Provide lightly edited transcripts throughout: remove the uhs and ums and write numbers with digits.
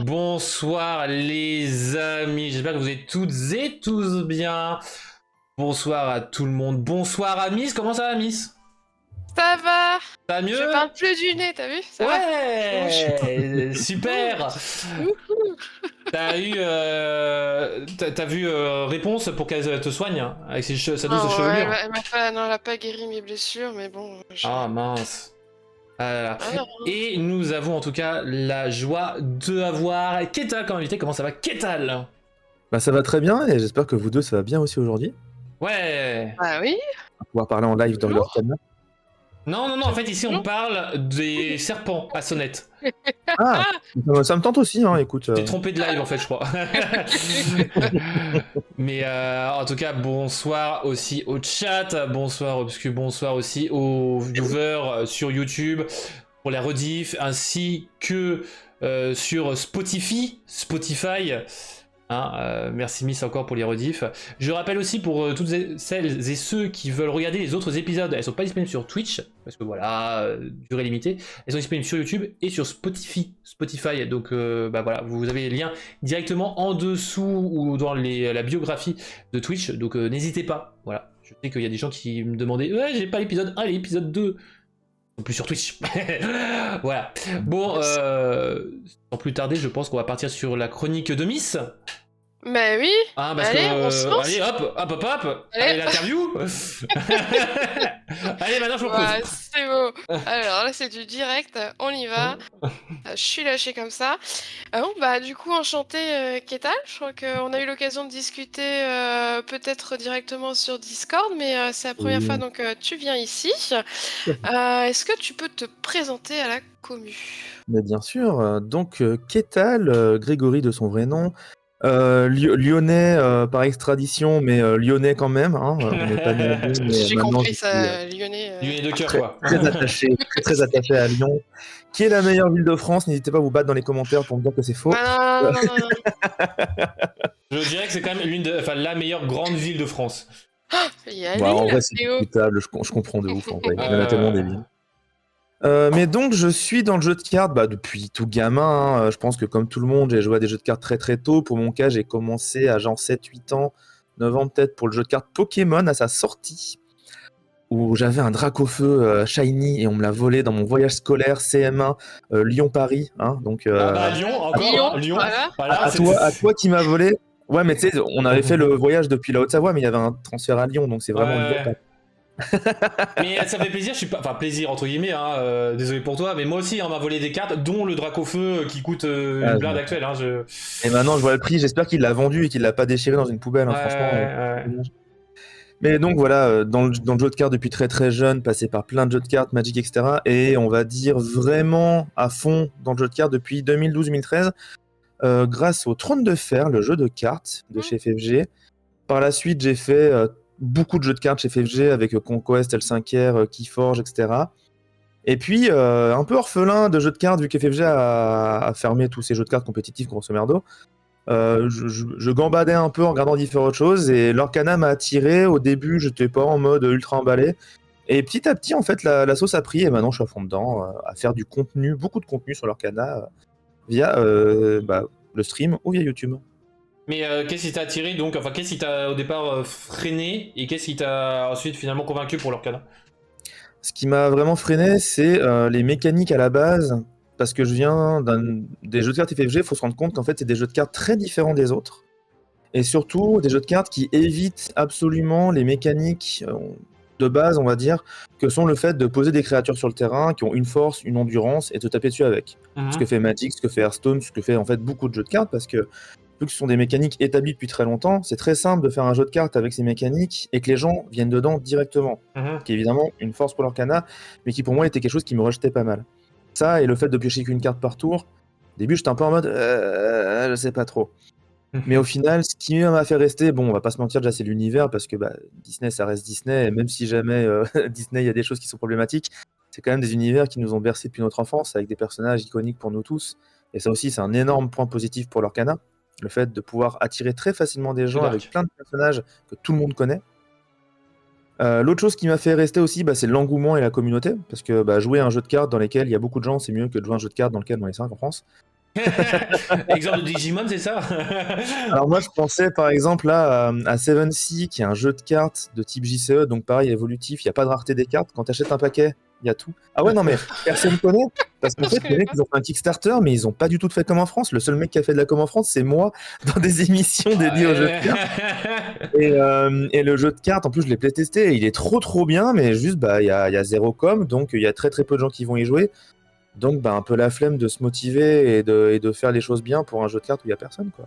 bonsoir les amis, j'espère que vous êtes toutes et tous bien. Bonsoir à tout le monde, bonsoir à Miss, comment ça va Miss? Ça va. Ça va mieux? Je parle plus du nez, t'as vu? Ça va. Ouais, super. Wouhou. T'as vu réponse pour qu'elle te soigne hein, avec sa douce Non, chevelure. elle a pas guéri mes blessures, mais bon. Ah mince. Ah là là. Alors, Et nous avons en tout cas la joie de avoir Ketal comme invité. Comment ça va Ketal? Bah ça va très bien et j'espère que vous deux ça va bien aussi aujourd'hui. Ouais. bah oui. On va pouvoir parler en live dans leur Toujours. canal. Non, en fait ici on parle des serpents à sonnette. Ah, ça me tente aussi, hein, écoute. T'es trompé de live en fait je crois. Mais en tout cas bonsoir aussi au chat, bonsoir Obscu, bonsoir aussi aux viewers sur YouTube pour la rediff ainsi que sur Spotify. Hein, merci Miss encore pour les rediffs. Je rappelle aussi pour toutes celles et ceux qui veulent regarder les autres épisodes, elles sont pas disponibles sur Twitch, parce que voilà, durée limitée. Elles sont disponibles sur YouTube et sur Spotify. Donc bah voilà, vous avez les liens directement en dessous ou dans la biographie de Twitch, donc n'hésitez pas. Voilà, je sais qu'il y a des gens qui me demandaient, ouais j'ai pas l'épisode 1 et l'épisode 2. Plus sur Twitch. Voilà. Bon, sans plus tarder, je pense qu'on va partir sur la chronique de Miss. Bah oui. Ah, parce Allez, que. on se lance. Allez, hop. Allez. Allez, l'interview. Allez, maintenant je propose. Ouais, c'est beau. Alors là, c'est du direct. On y va. Je suis lâchée comme ça. Bon, bah du coup, enchantée, Kétal. Je crois qu'on a eu l'occasion de discuter peut-être directement sur Discord, mais c'est la première fois, donc tu viens ici. Est-ce que tu peux te présenter à la commu? Mais bien sûr, donc Ketal, Grégory de son vrai nom, lyonnais par extradition, mais lyonnais quand même, hein, on n'est pas né à Lyon, mais J'ai maintenant compris je suis ça, lyonnais. Lyonnais de cœur, très, quoi. très attaché à Lyon, qui est la meilleure ville de France. N'hésitez pas à vous battre dans les commentaires pour me dire que c'est faux. Non. Je dirais que c'est quand même la meilleure grande ville de France. Y a Bon, en Lille, vrai, c'est Théo. discutable, je comprends de ouf, en vrai. Il y en a tellement des villes. Mais donc, je suis dans le jeu de cartes depuis tout gamin, hein. Je pense que comme tout le monde, j'ai joué à des jeux de cartes très très tôt. Pour mon cas, j'ai commencé à genre 7-8 ans, 9 ans peut-être, pour le jeu de cartes Pokémon à sa sortie, où j'avais un Dracofeu Shiny et on me l'a volé dans mon voyage scolaire CM1 Lyon-Paris. Hein, donc, Lyon, encore, Lyon, hein, voilà. à toi qui m'as volé. Ouais, mais tu sais, on avait fait le voyage depuis la Haute-Savoie, mais il y avait un transfert à Lyon, donc c'est vraiment Lyon. Mais ça fait plaisir, je suis pas, enfin plaisir entre guillemets, hein, désolé pour toi, mais moi aussi on m'a volé des cartes, dont le Dracofeu qui coûte une blinde actuelle. Hein, Et maintenant je vois le prix, j'espère qu'il l'a vendu et qu'il l'a pas déchiré dans une poubelle, hein, franchement. Ouais. Mais donc voilà, dans le jeu de cartes depuis très très jeune, passé par plein de jeux de cartes, Magic, etc. Et on va dire vraiment à fond dans le jeu de cartes depuis 2012-2013, grâce au Trône de Fer, le jeu de cartes de chez FFG. Par la suite, j'ai fait beaucoup de jeux de cartes chez FFG avec Conquest, L5R, Keyforge, etc. Et puis, un peu orphelin de jeux de cartes, vu que FFG a fermé tous ces jeux de cartes compétitifs, grosso merdo, je gambadais un peu en regardant différentes choses, et l'Orcana m'a attiré. Au début, j'étais pas en mode ultra emballé. Et petit à petit, en fait, la sauce a pris, et maintenant je suis à fond dedans, à faire du contenu, beaucoup de contenu sur l'Orcana, via le stream ou via YouTube. Mais qu'est-ce qui t'a attiré donc, enfin qu'est-ce qui t'a au départ freiné et qu'est-ce qui t'a ensuite finalement convaincu pour l'Orcana? Ce qui m'a vraiment freiné, c'est les mécaniques à la base, parce que je viens des jeux de cartes FFG. Il faut se rendre compte qu'en fait, c'est des jeux de cartes très différents des autres, et surtout des jeux de cartes qui évitent absolument les mécaniques de base, on va dire, que sont le fait de poser des créatures sur le terrain qui ont une force, une endurance, et te taper dessus avec. Ce que fait Magic, ce que fait Hearthstone, ce que fait en fait beaucoup de jeux de cartes, parce que vu que ce sont des mécaniques établies depuis très longtemps, c'est très simple de faire un jeu de cartes avec ces mécaniques et que les gens viennent dedans directement. Ce qui est évidemment une force pour l'Orcana, mais qui pour moi était quelque chose qui me rejetait pas mal. Ça, et le fait de piocher qu'une carte par tour, au début j'étais un peu en mode je sais pas trop. Mais au final, ce qui m'a fait rester, bon, on va pas se mentir, déjà c'est l'univers, parce que Disney ça reste Disney, et même si jamais Disney il y a des choses qui sont problématiques, c'est quand même des univers qui nous ont bercés depuis notre enfance, avec des personnages iconiques pour nous tous. Et ça aussi, c'est un énorme point positif pour l'Orcana. Le fait de pouvoir attirer très facilement des gens avec plein de personnages que tout le monde connaît. L'autre chose qui m'a fait rester aussi, c'est l'engouement et la communauté, parce que jouer à un jeu de cartes dans lequel il y a beaucoup de gens, c'est mieux que de jouer à un jeu de cartes dans lequel on est 5 en France. Exemple de Digimon, c'est ça? Alors moi, je pensais par exemple là à 7C, qui est un jeu de cartes de type JCE, donc pareil, évolutif, il n'y a pas de rareté des cartes. Quand tu achètes un paquet, il y a tout. Ah ouais, non mais personne connaît, parce qu'en Je fait, les connais mecs, pas. ils ont fait un Kickstarter, mais ils ont pas du tout de fait comme en France. Le seul mec qui a fait de la com en France, c'est moi, dans des émissions dédiées aux jeux de cartes. Et le jeu de cartes, en plus, je l'ai playtesté, et il est trop bien, mais juste, bah, il y a zéro com, donc il y a très peu de gens qui vont y jouer. Donc, bah, un peu la flemme de se motiver et de faire les choses bien pour un jeu de cartes où il y a personne, quoi.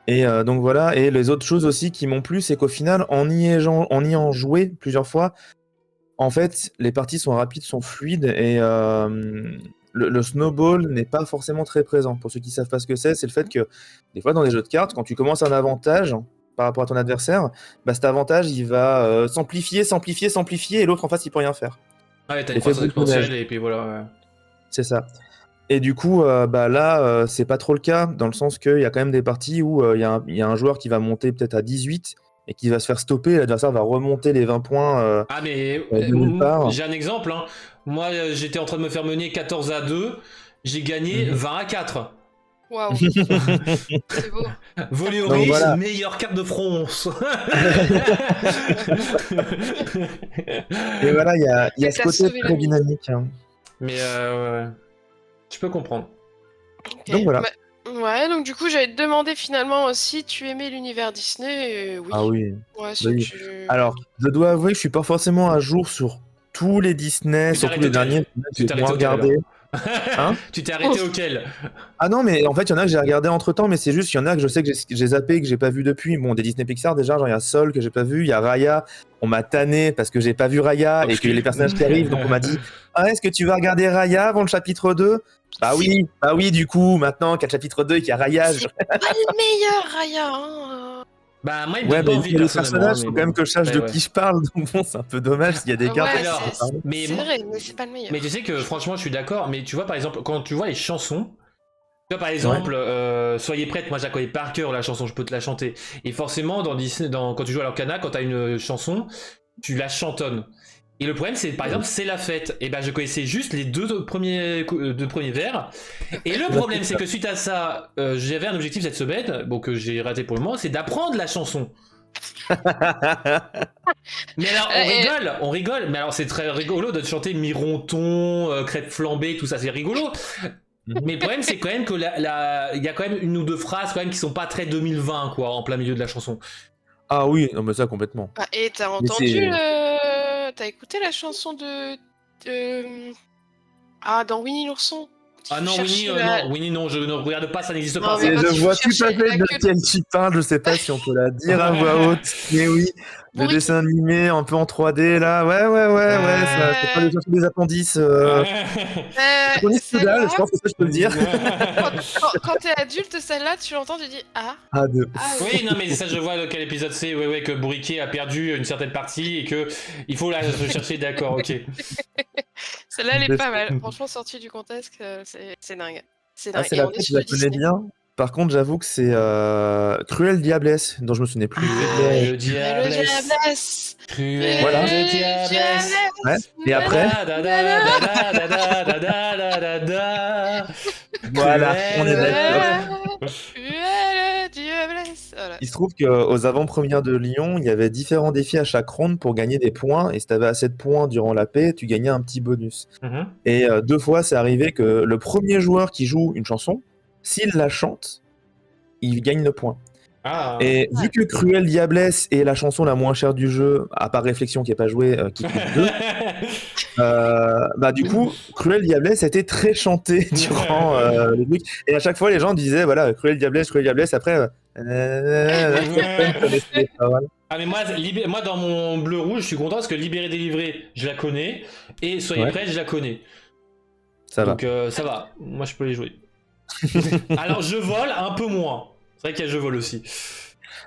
Et donc voilà, et les autres choses aussi qui m'ont plu, c'est qu'au final, en y ayant joué plusieurs fois, en fait, les parties sont rapides, sont fluides, et le snowball n'est pas forcément très présent. Pour ceux qui savent pas ce que c'est le fait que, des fois, dans les jeux de cartes, quand tu commences un avantage par rapport à ton adversaire, bah, cet avantage, il va s'amplifier, et l'autre en face, il peut rien faire. Ouais, t'as une L'effet croissance boule de neige. exponentielle et puis voilà. Ouais. C'est ça. Et du coup, bah là, c'est pas trop le cas, dans le sens qu'il y a quand même des parties où il y a un joueur qui va monter peut-être à 18 et qui va se faire stopper, et l'adversaire va remonter les 20 points Ah, mais de nulle part. j'ai un exemple. Hein. Moi, j'étais en train de me faire mener 14-2. J'ai gagné 20-4. Waouh, c'est beau. Voléoris, voilà. meilleure carte de France. Et voilà, il y a Et ce t'as côté sauvé la très mise. dynamique, hein. Mais ouais. Je peux comprendre. Ok. Donc voilà. Bah, ouais, donc du coup, j'allais te demander finalement si tu aimais l'univers Disney. Oui. Ah oui. Ouais, si Oui. tu... Alors, je dois avouer que je suis pas forcément à jour sur tous les Disney, Tu t'es surtout les arrêté derniers. auquel? J'ai Tu t'es moins arrêté auquel regardé. alors? Hein? Tu t'es arrêté auquel? Ah non, mais en fait, il y en a que j'ai regardé entre temps, mais c'est juste qu'il y en a que je sais que j'ai zappé, que j'ai pas vu depuis. Bon, des Disney Pixar, déjà, genre il y a Soul que j'ai pas vu, il y a Raya, on m'a tanné parce que j'ai pas vu Raya et que Obscur. les personnages qui arrivent, donc on m'a dit ah, est-ce que tu vas regarder Raya avant le chapitre 2? Bah oui, du coup, maintenant qu'il y a le chapitre 2 et qu'il y a Raya, C'est pas le meilleur, Raya. Hein. Bah, moi, il me ouais, donne pas bah, envie les personnellement. personnages, Mais faut bon. quand même que je sache Ouais, de ouais. qui je parle, donc bon, c'est un peu dommage s'il y a des cartes. Ouais, Alors, mais c'est moi- vrai, mais c'est pas le meilleur. Mais tu sais que franchement, je suis d'accord. Mais tu vois, par exemple, quand tu vois les chansons, tu vois, par exemple, Soyez prête, moi je la connais par cœur la chanson, je peux te la chanter. Et forcément, dans Disney, quand tu joues à l'Orcana, quand tu as une chanson, tu la chantonnes. Et le problème, c'est par exemple, c'est la fête. Et ben, je connaissais juste les deux premiers vers. Et le problème, c'est que suite à ça, j'avais un objectif cette semaine, bon, que j'ai raté pour le moment, c'est d'apprendre la chanson. Mais alors, on rigole, mais alors c'est très rigolo de chanter Mironton, crêpe flambée, tout ça, c'est rigolo. Mais le problème, c'est quand même que il y a quand même une ou deux phrases quand même qui sont pas très 2020, quoi, en plein milieu de la chanson. Ah oui, non, mais ça complètement. Ah, et t'as Mais entendu T'as écouté la chanson Ah, dans Winnie l'ourson. Ah non, Winnie, non, je ne regarde pas, ça n'existe Non, pas. mais Ça. quand Je tu vois tout à cherchais fait la de queue- quel tu parles, je sais pas si on peut la dire à voix haute, mais oui, le Bourrique. dessin animé un peu en 3D là, ouais, ça c'est pas les chercher des appendices. Appendices Celle-là, Poudal, je pense que ça je peux le dire. quand t'es adulte, celle-là, tu l'entends, tu dis Ah, Ah, de... Oui, non, mais ça, je vois quel épisode c'est. Ouais, que Bourriquet a perdu une certaine partie et que il faut la chercher, d'accord, ok. celle-là, elle est pas mal. Franchement, sortie du contexte, c'est dingue. C'est Ah, dingue. c'est Et la on est fête, je sur la le connais Disney. bien. Par contre, j'avoue que c'est Cruel Diablesse, dont je me souvenais plus. Le Le diablesse. diablesse. Cruel Voilà. le diablesse. Ouais. Et après, voilà, on est d'accord. Cruel diablesse. Voilà. Il se trouve qu'aux avant-premières de Lyon, il y avait différents défis à chaque ronde pour gagner des points. Et si tu avais assez de points durant la paix, tu gagnais un petit bonus. Mhm. Et 2 fois, c'est arrivé que le premier joueur qui joue une chanson, s'il la chante, il gagne le point. Ah. Et vu que Cruel Diablesse est la chanson la moins chère du jeu, à part Réflexion qui n'est pas jouée, qui coûte 2, bah du coup, Cruel Diablesse a été très chanté durant le truc. Et à chaque fois, les gens disaient, voilà, Cruel Diablesse, après... Ah mais moi dans mon bleu rouge je suis content parce que Libéré délivré je la connais et Soyez prêts je la connais. Ça va. Donc ça va, moi je peux les jouer. Alors je vole un peu moins. C'est vrai qu'il y a je vole aussi.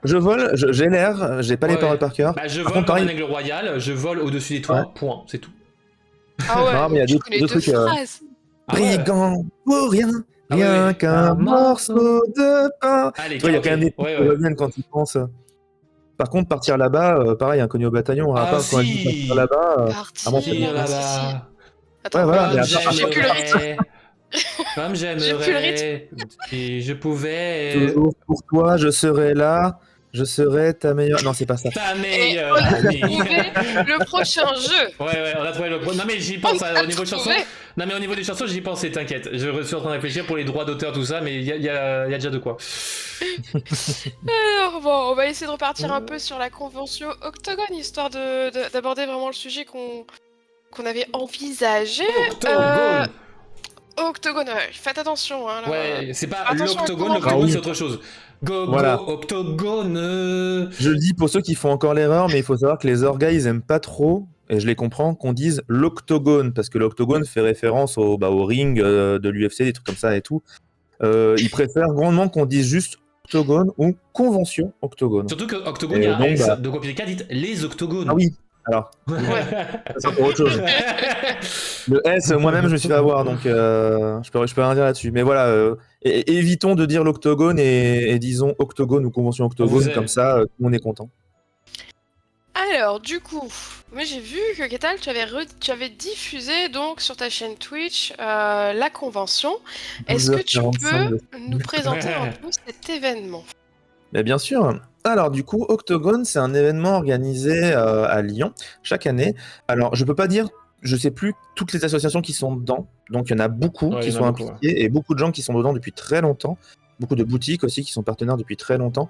Je vole, j'ai l'air, j'ai pas les paroles par cœur. Bah je Par vole contre, comme un pareil- aigle royal, je vole au-dessus des toits, point, c'est tout. Ah ouais, Non, mais il y a tu deux- connais deux deux trucs, phrases. Ah ouais. Brigand pour rien, Ah rien ouais. qu'un morceau de pain. Allez, Tu vois, il y a quand même des trucs qui reviennent quand tu penses. Par contre, partir là-bas, pareil, inconnu au bataillon, à part quand elle dit partir là-bas. Partir bon, Tire là-bas. là-bas. Attends, Ouais, voilà, mais je sais plus le rythme. Comme J'ai plus le j'aimerais, si je pouvais. Toujours pour toi, je serai là. Je serai ta meilleure. Non, c'est pas ça. Ta Et meilleure on a amie. trouvé le prochain jeu. Ouais, on a trouvé le. Non, mais j'y On pense a au niveau de chansons. trouvé. Non, mais au niveau des chansons, j'y pensais, t'inquiète. Je suis en train de réfléchir pour les droits d'auteur, tout ça, mais il y a déjà de quoi. Alors bon, on va essayer de repartir un peu sur la convention Octogone, histoire d'aborder vraiment le sujet qu'on avait envisagé. Octogone. Octogone, ouais, faites attention. Hein, là. Ouais, c'est pas Attention à l'octogone, comment- l'octogone Ah oui. c'est autre chose. Go, Voilà. go, octogone. Je le dis pour ceux qui font encore l'erreur, mais il faut savoir que les orgas, ils aiment pas trop, et je les comprends, qu'on dise l'octogone, parce que l'octogone fait référence au ring de l'UFC, des trucs comme ça et tout. Ils préfèrent grandement qu'on dise juste octogone ou convention octogone. Surtout que octogone, il y Et a un donc, S, bah- donc au pire des cas, dites les octogones. Ah oui, alors, ça pour autre chose. Le S, moi-même, je me suis fait avoir, donc je peux rien dire là-dessus. Mais voilà, évitons de dire l'octogone et disons octogone ou convention On octogone, vous aime. comme ça, tout le monde est content. Alors, du coup, moi j'ai vu que Ketal, tu avais diffusé donc sur ta chaîne Twitch la convention. Est-ce que tu 12h45 peux nous présenter un peu cet événement? Mais bien sûr. Alors du coup, Octogone, c'est un événement organisé à Lyon chaque année. Alors je peux pas dire, je sais plus toutes les associations qui sont dedans. Donc il y en a beaucoup Ouais, qui il y en sont a beaucoup, impliqués et beaucoup de gens qui sont dedans depuis très longtemps. Beaucoup de boutiques aussi qui sont partenaires depuis très longtemps.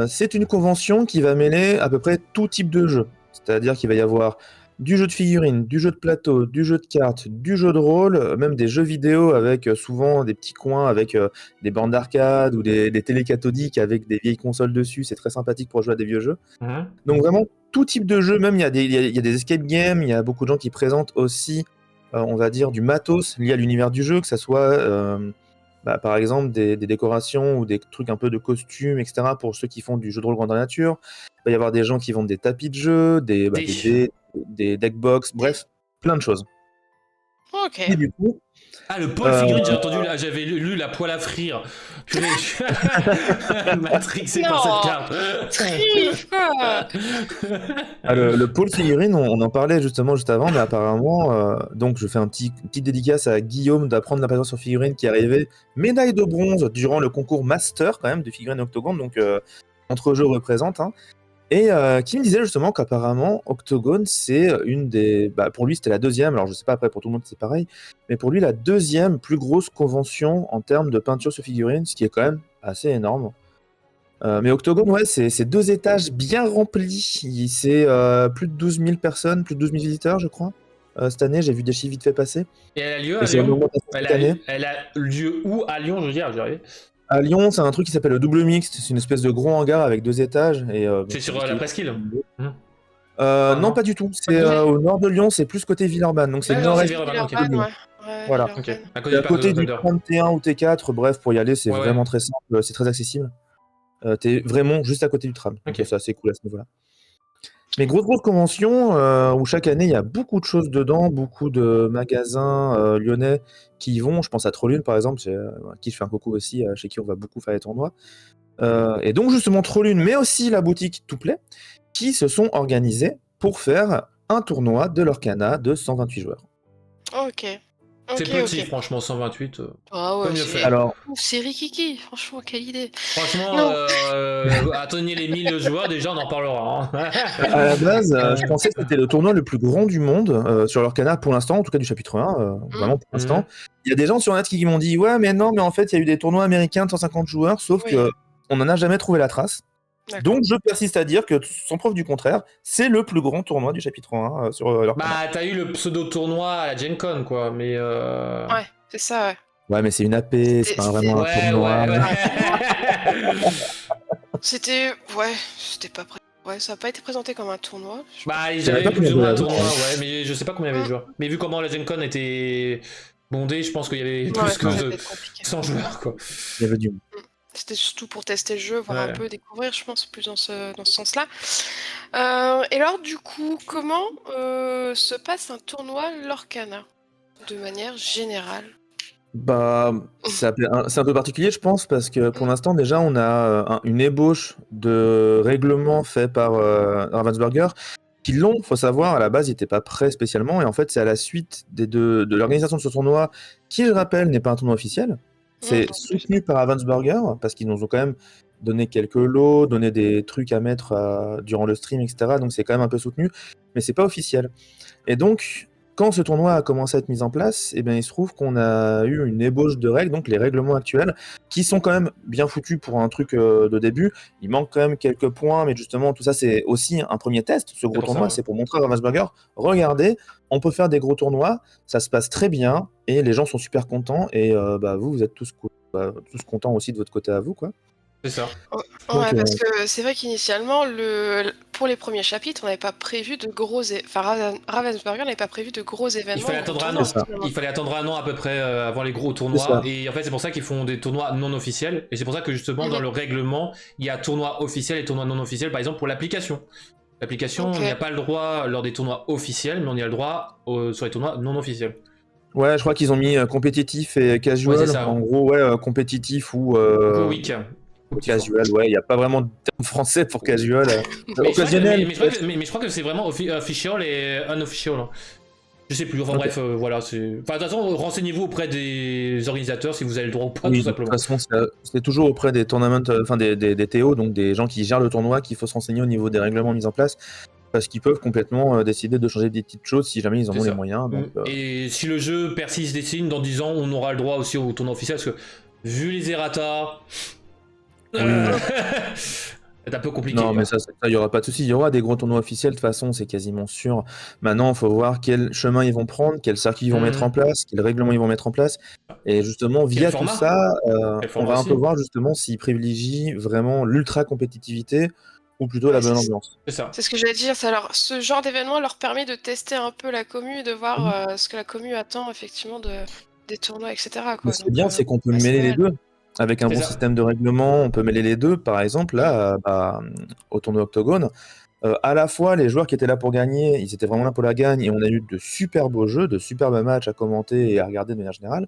C'est une convention qui va mêler à peu près tout type de jeu. C'est-à-dire qu'il va y avoir du jeu de figurines, du jeu de plateau, du jeu de cartes, du jeu de rôle, même des jeux vidéo avec souvent des petits coins avec des bornes d'arcade ou des télés cathodiques avec des vieilles consoles dessus. C'est très sympathique pour jouer à des vieux jeux. Hein. Donc vraiment tout type de jeu, même il y a des escape games, il y a beaucoup de gens qui présentent aussi, on va dire, du matos lié à l'univers du jeu, que ça soit par exemple des décorations ou des trucs un peu de costumes, etc. pour ceux qui font du jeu de rôle grandeur nature. Il va y avoir des gens qui vendent des tapis de jeu, des dés, des deckbox, bref, plein de choses. Ok. Et du coup, Ah, le Paul Figurine, j'ai entendu, là, j'avais lu la poêle à frire. Purée, matrixé par Non. cette carte. Triche, quoi. le pôle figurine, on en parlait justement juste avant, mais apparemment, donc je fais une petite dédicace à Guillaume d'apprendre la présence sur figurine qui est arrivé médaille de bronze durant le concours master quand même de figurine Octogone, donc entre-jeux représente, hein, et qui me disait justement qu'apparemment Octogone c'est une des, pour lui c'était la deuxième, alors je sais pas après pour tout le monde c'est pareil, mais pour lui la deuxième plus grosse convention en termes de peinture sur figurine, ce qui est quand même assez énorme. Mais Octogone, ouais, c'est 2 étages bien remplis. C'est plus de 12 000 personnes, plus de 12 000 visiteurs, je crois. Cette année, j'ai vu des chiffres vite fait passer. Et elle a lieu Et à c'est une Lyon. augmentation cette année. Elle a lieu où à Lyon, je veux dire, j'y arrive. À Lyon, c'est un truc qui s'appelle le double mixte. C'est une espèce de gros hangar avec 2 étages. Et, C'est sur la presqu'île. non, pas du tout. C'est au nord de Lyon, c'est plus côté Villeurbanne. Donc c'est le nord-est. Villeurbanne, ok. Villeurbanne, ouais. Voilà. Ok. Villeurbanne. À C'est à côté du Thunder. 31 ou T4. Bref, pour y aller, c'est Ouais, vraiment ouais. très simple. C'est très accessible. T'es vraiment juste à côté du tram. Ok. Donc c'est assez cool à ce niveau-là. Mais grosse convention où chaque année il y a beaucoup de choses dedans, beaucoup de magasins lyonnais qui y vont. Je pense à Trollune par exemple, à qui je fais un coucou aussi, chez qui on va beaucoup faire les tournois. Et donc justement Trollune, mais aussi la boutique Touplet, qui se sont organisés pour faire un tournoi de l'Orcana de 128 joueurs. Ok. C'est Ok, petit, ok. franchement, 128. Ah ouais, Peut mieux c'est- faire. Alors, C'est Rikiki, franchement, quelle idée. Franchement, Non. atteignez les 1000 joueurs, déjà on en parlera. Hein. à la base, je pensais que c'était le tournoi le plus grand du monde sur l'Orcana pour l'instant, en tout cas du chapitre 1, vraiment pour l'instant. Il y a des gens sur net qui m'ont dit ouais mais non mais en fait il y a eu des tournois américains de 150 joueurs sauf Oui. que on n'en a jamais trouvé la trace. D'accord. Donc je persiste à dire que sans preuve du contraire, c'est le plus grand tournoi du chapitre 1 sur l'Orcana. Bah, t'as eu le pseudo-tournoi à la Gen Con, quoi, mais. Ouais, c'est ça, ouais. Ouais mais c'est une AP, c'est pas vraiment un Ouais, tournoi. ouais. C'était. Ouais, c'était pas prêt. Ouais, ça a pas été présenté comme un tournoi. Bah, savais j'avais pas plus ou combien moins un de tournoi, joueurs. ouais, mais je sais pas combien il y avait de joueurs. Mais vu comment la Gen Con était bondée, je pense qu'il y avait Ouais, plus ça va que être compliqué. 100 joueurs, quoi. Il y avait du monde. C'était surtout pour tester le jeu, voir Ouais. un peu, découvrir, je pense, plus dans ce sens-là. Et alors, du coup, comment se passe un tournoi Lorcana de manière générale? Bah, c'est un peu particulier, je pense, parce que pour l'instant, déjà, on a une ébauche de règlement fait par Ravensburger. qui l'ont, faut savoir, à la base, ils n'étaient pas prêts spécialement, et en fait, c'est à la suite de l'organisation de ce tournoi, qui, je rappelle, n'est pas un tournoi officiel. C'est soutenu par Ravensburger, parce qu'ils nous ont quand même donné quelques lots, donné des trucs à mettre durant le stream, etc. Donc c'est quand même un peu soutenu, mais c'est pas officiel. Et donc, quand ce tournoi a commencé à être mis en place, eh bien, il se trouve qu'on a eu une ébauche de règles, donc les règlements actuels, qui sont quand même bien foutus pour un truc de début. Il manque quand même quelques points, mais justement, tout ça, c'est aussi un premier test. Ce gros tournoi, c'est pour montrer à Ravensburger, regardez, on peut faire des gros tournois, ça se passe très bien, et les gens sont super contents, et vous êtes tous contents aussi de votre côté à vous, quoi. C'est ça. Ouais, parce que c'est vrai qu'initialement, pour les premiers chapitres, on n'avait pas prévu de gros... Ravensburger n'avait pas prévu de gros événements. Il fallait attendre un an à peu près avant les gros tournois. Et en fait, c'est pour ça qu'ils font des tournois non officiels. Et c'est pour ça que justement, dans le règlement, il y a tournois officiels et tournois non officiels. Par exemple, pour l'application. L'application, on n'y a pas le droit lors des tournois officiels, mais on y a le droit sur les tournois non officiels. Ouais, je crois qu'ils ont mis compétitif et casual. Ouais, ça, en gros, compétitif ou... week. Casual, ouais, il n'y a pas vraiment de terme français pour casual. Occasionnel. Mais je crois que c'est vraiment official et unofficial. Je sais plus, enfin bref, voilà. Enfin, de toute façon, renseignez-vous auprès des organisateurs si vous avez le droit ou pas, tout simplement. De toute façon, c'est toujours auprès des tournaments, enfin des TO, donc des gens qui gèrent le tournoi, qu'il faut se renseigner au niveau des règlements mis en place. Parce qu'ils peuvent complètement décider de changer des petites choses si jamais ils en ont les moyens. Donc, Et si le jeu persiste des signes, dans 10 ans, on aura le droit aussi au tournoi officiel, parce que vu les errata... c'est un peu compliqué. Non, mais ça, il n'y aura pas de souci. Il y aura des gros tournois officiels, de toute façon, c'est quasiment sûr. Maintenant, il faut voir quel chemin ils vont prendre, quel circuit ils vont mettre en place, quel règlement ils vont mettre en place. Et justement, via tout ça, on va un peu voir justement s'ils privilégient vraiment l'ultra compétitivité ou plutôt la bonne ambiance. C'est ça. C'est ce que j'allais dire. Ce genre d'événement leur permet de tester un peu la commu, de voir ce que la commu attend effectivement des tournois, etc. Mais ce qui est bien, c'est qu'on peut mêler les deux. Avec un bon système de règlement, on peut mêler les deux. Par exemple, là, au tournoi Octogone, à la fois les joueurs qui étaient là pour gagner, ils étaient vraiment là pour la gagne, et on a eu de super beaux jeux, de superbes matchs à commenter et à regarder de manière générale.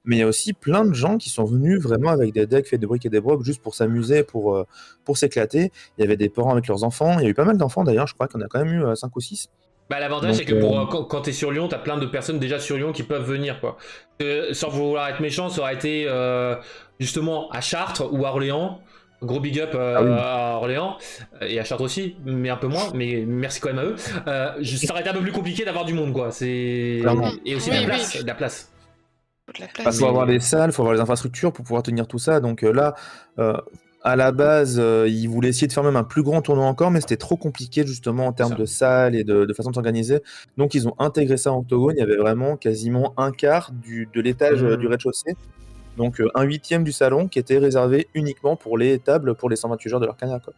Mais il y a aussi plein de gens qui sont venus vraiment avec des decks faits de briques et des brocs juste pour s'amuser, pour s'éclater. Il y avait des parents avec leurs enfants. Il y a eu pas mal d'enfants d'ailleurs, je crois qu'on a quand même eu 5 ou 6. Bah, l'avantage, c'est que quand t'es sur Lyon, t'as plein de personnes déjà sur Lyon qui peuvent venir, quoi. Sans vouloir être méchant, ça aurait été justement à Chartres ou à Orléans. Gros big up à Orléans et à Chartres aussi, mais un peu moins. Mais merci quand même à eux. Ça aurait été un peu plus compliqué d'avoir du monde, quoi. Et aussi de la place. Il faut avoir des salles, il faut avoir les infrastructures pour pouvoir tenir tout ça. Donc là, à la base, ils voulaient essayer de faire même un plus grand tournoi encore, mais c'était trop compliqué justement en termes de salles et de façon de s'organiser. Donc ils ont intégré ça en Octogone. Il y avait vraiment quasiment un quart de l'étage du rez-de-chaussée. Donc un huitième du salon qui était réservé uniquement pour les tables pour les 128 joueurs de l'Arcania, quoi.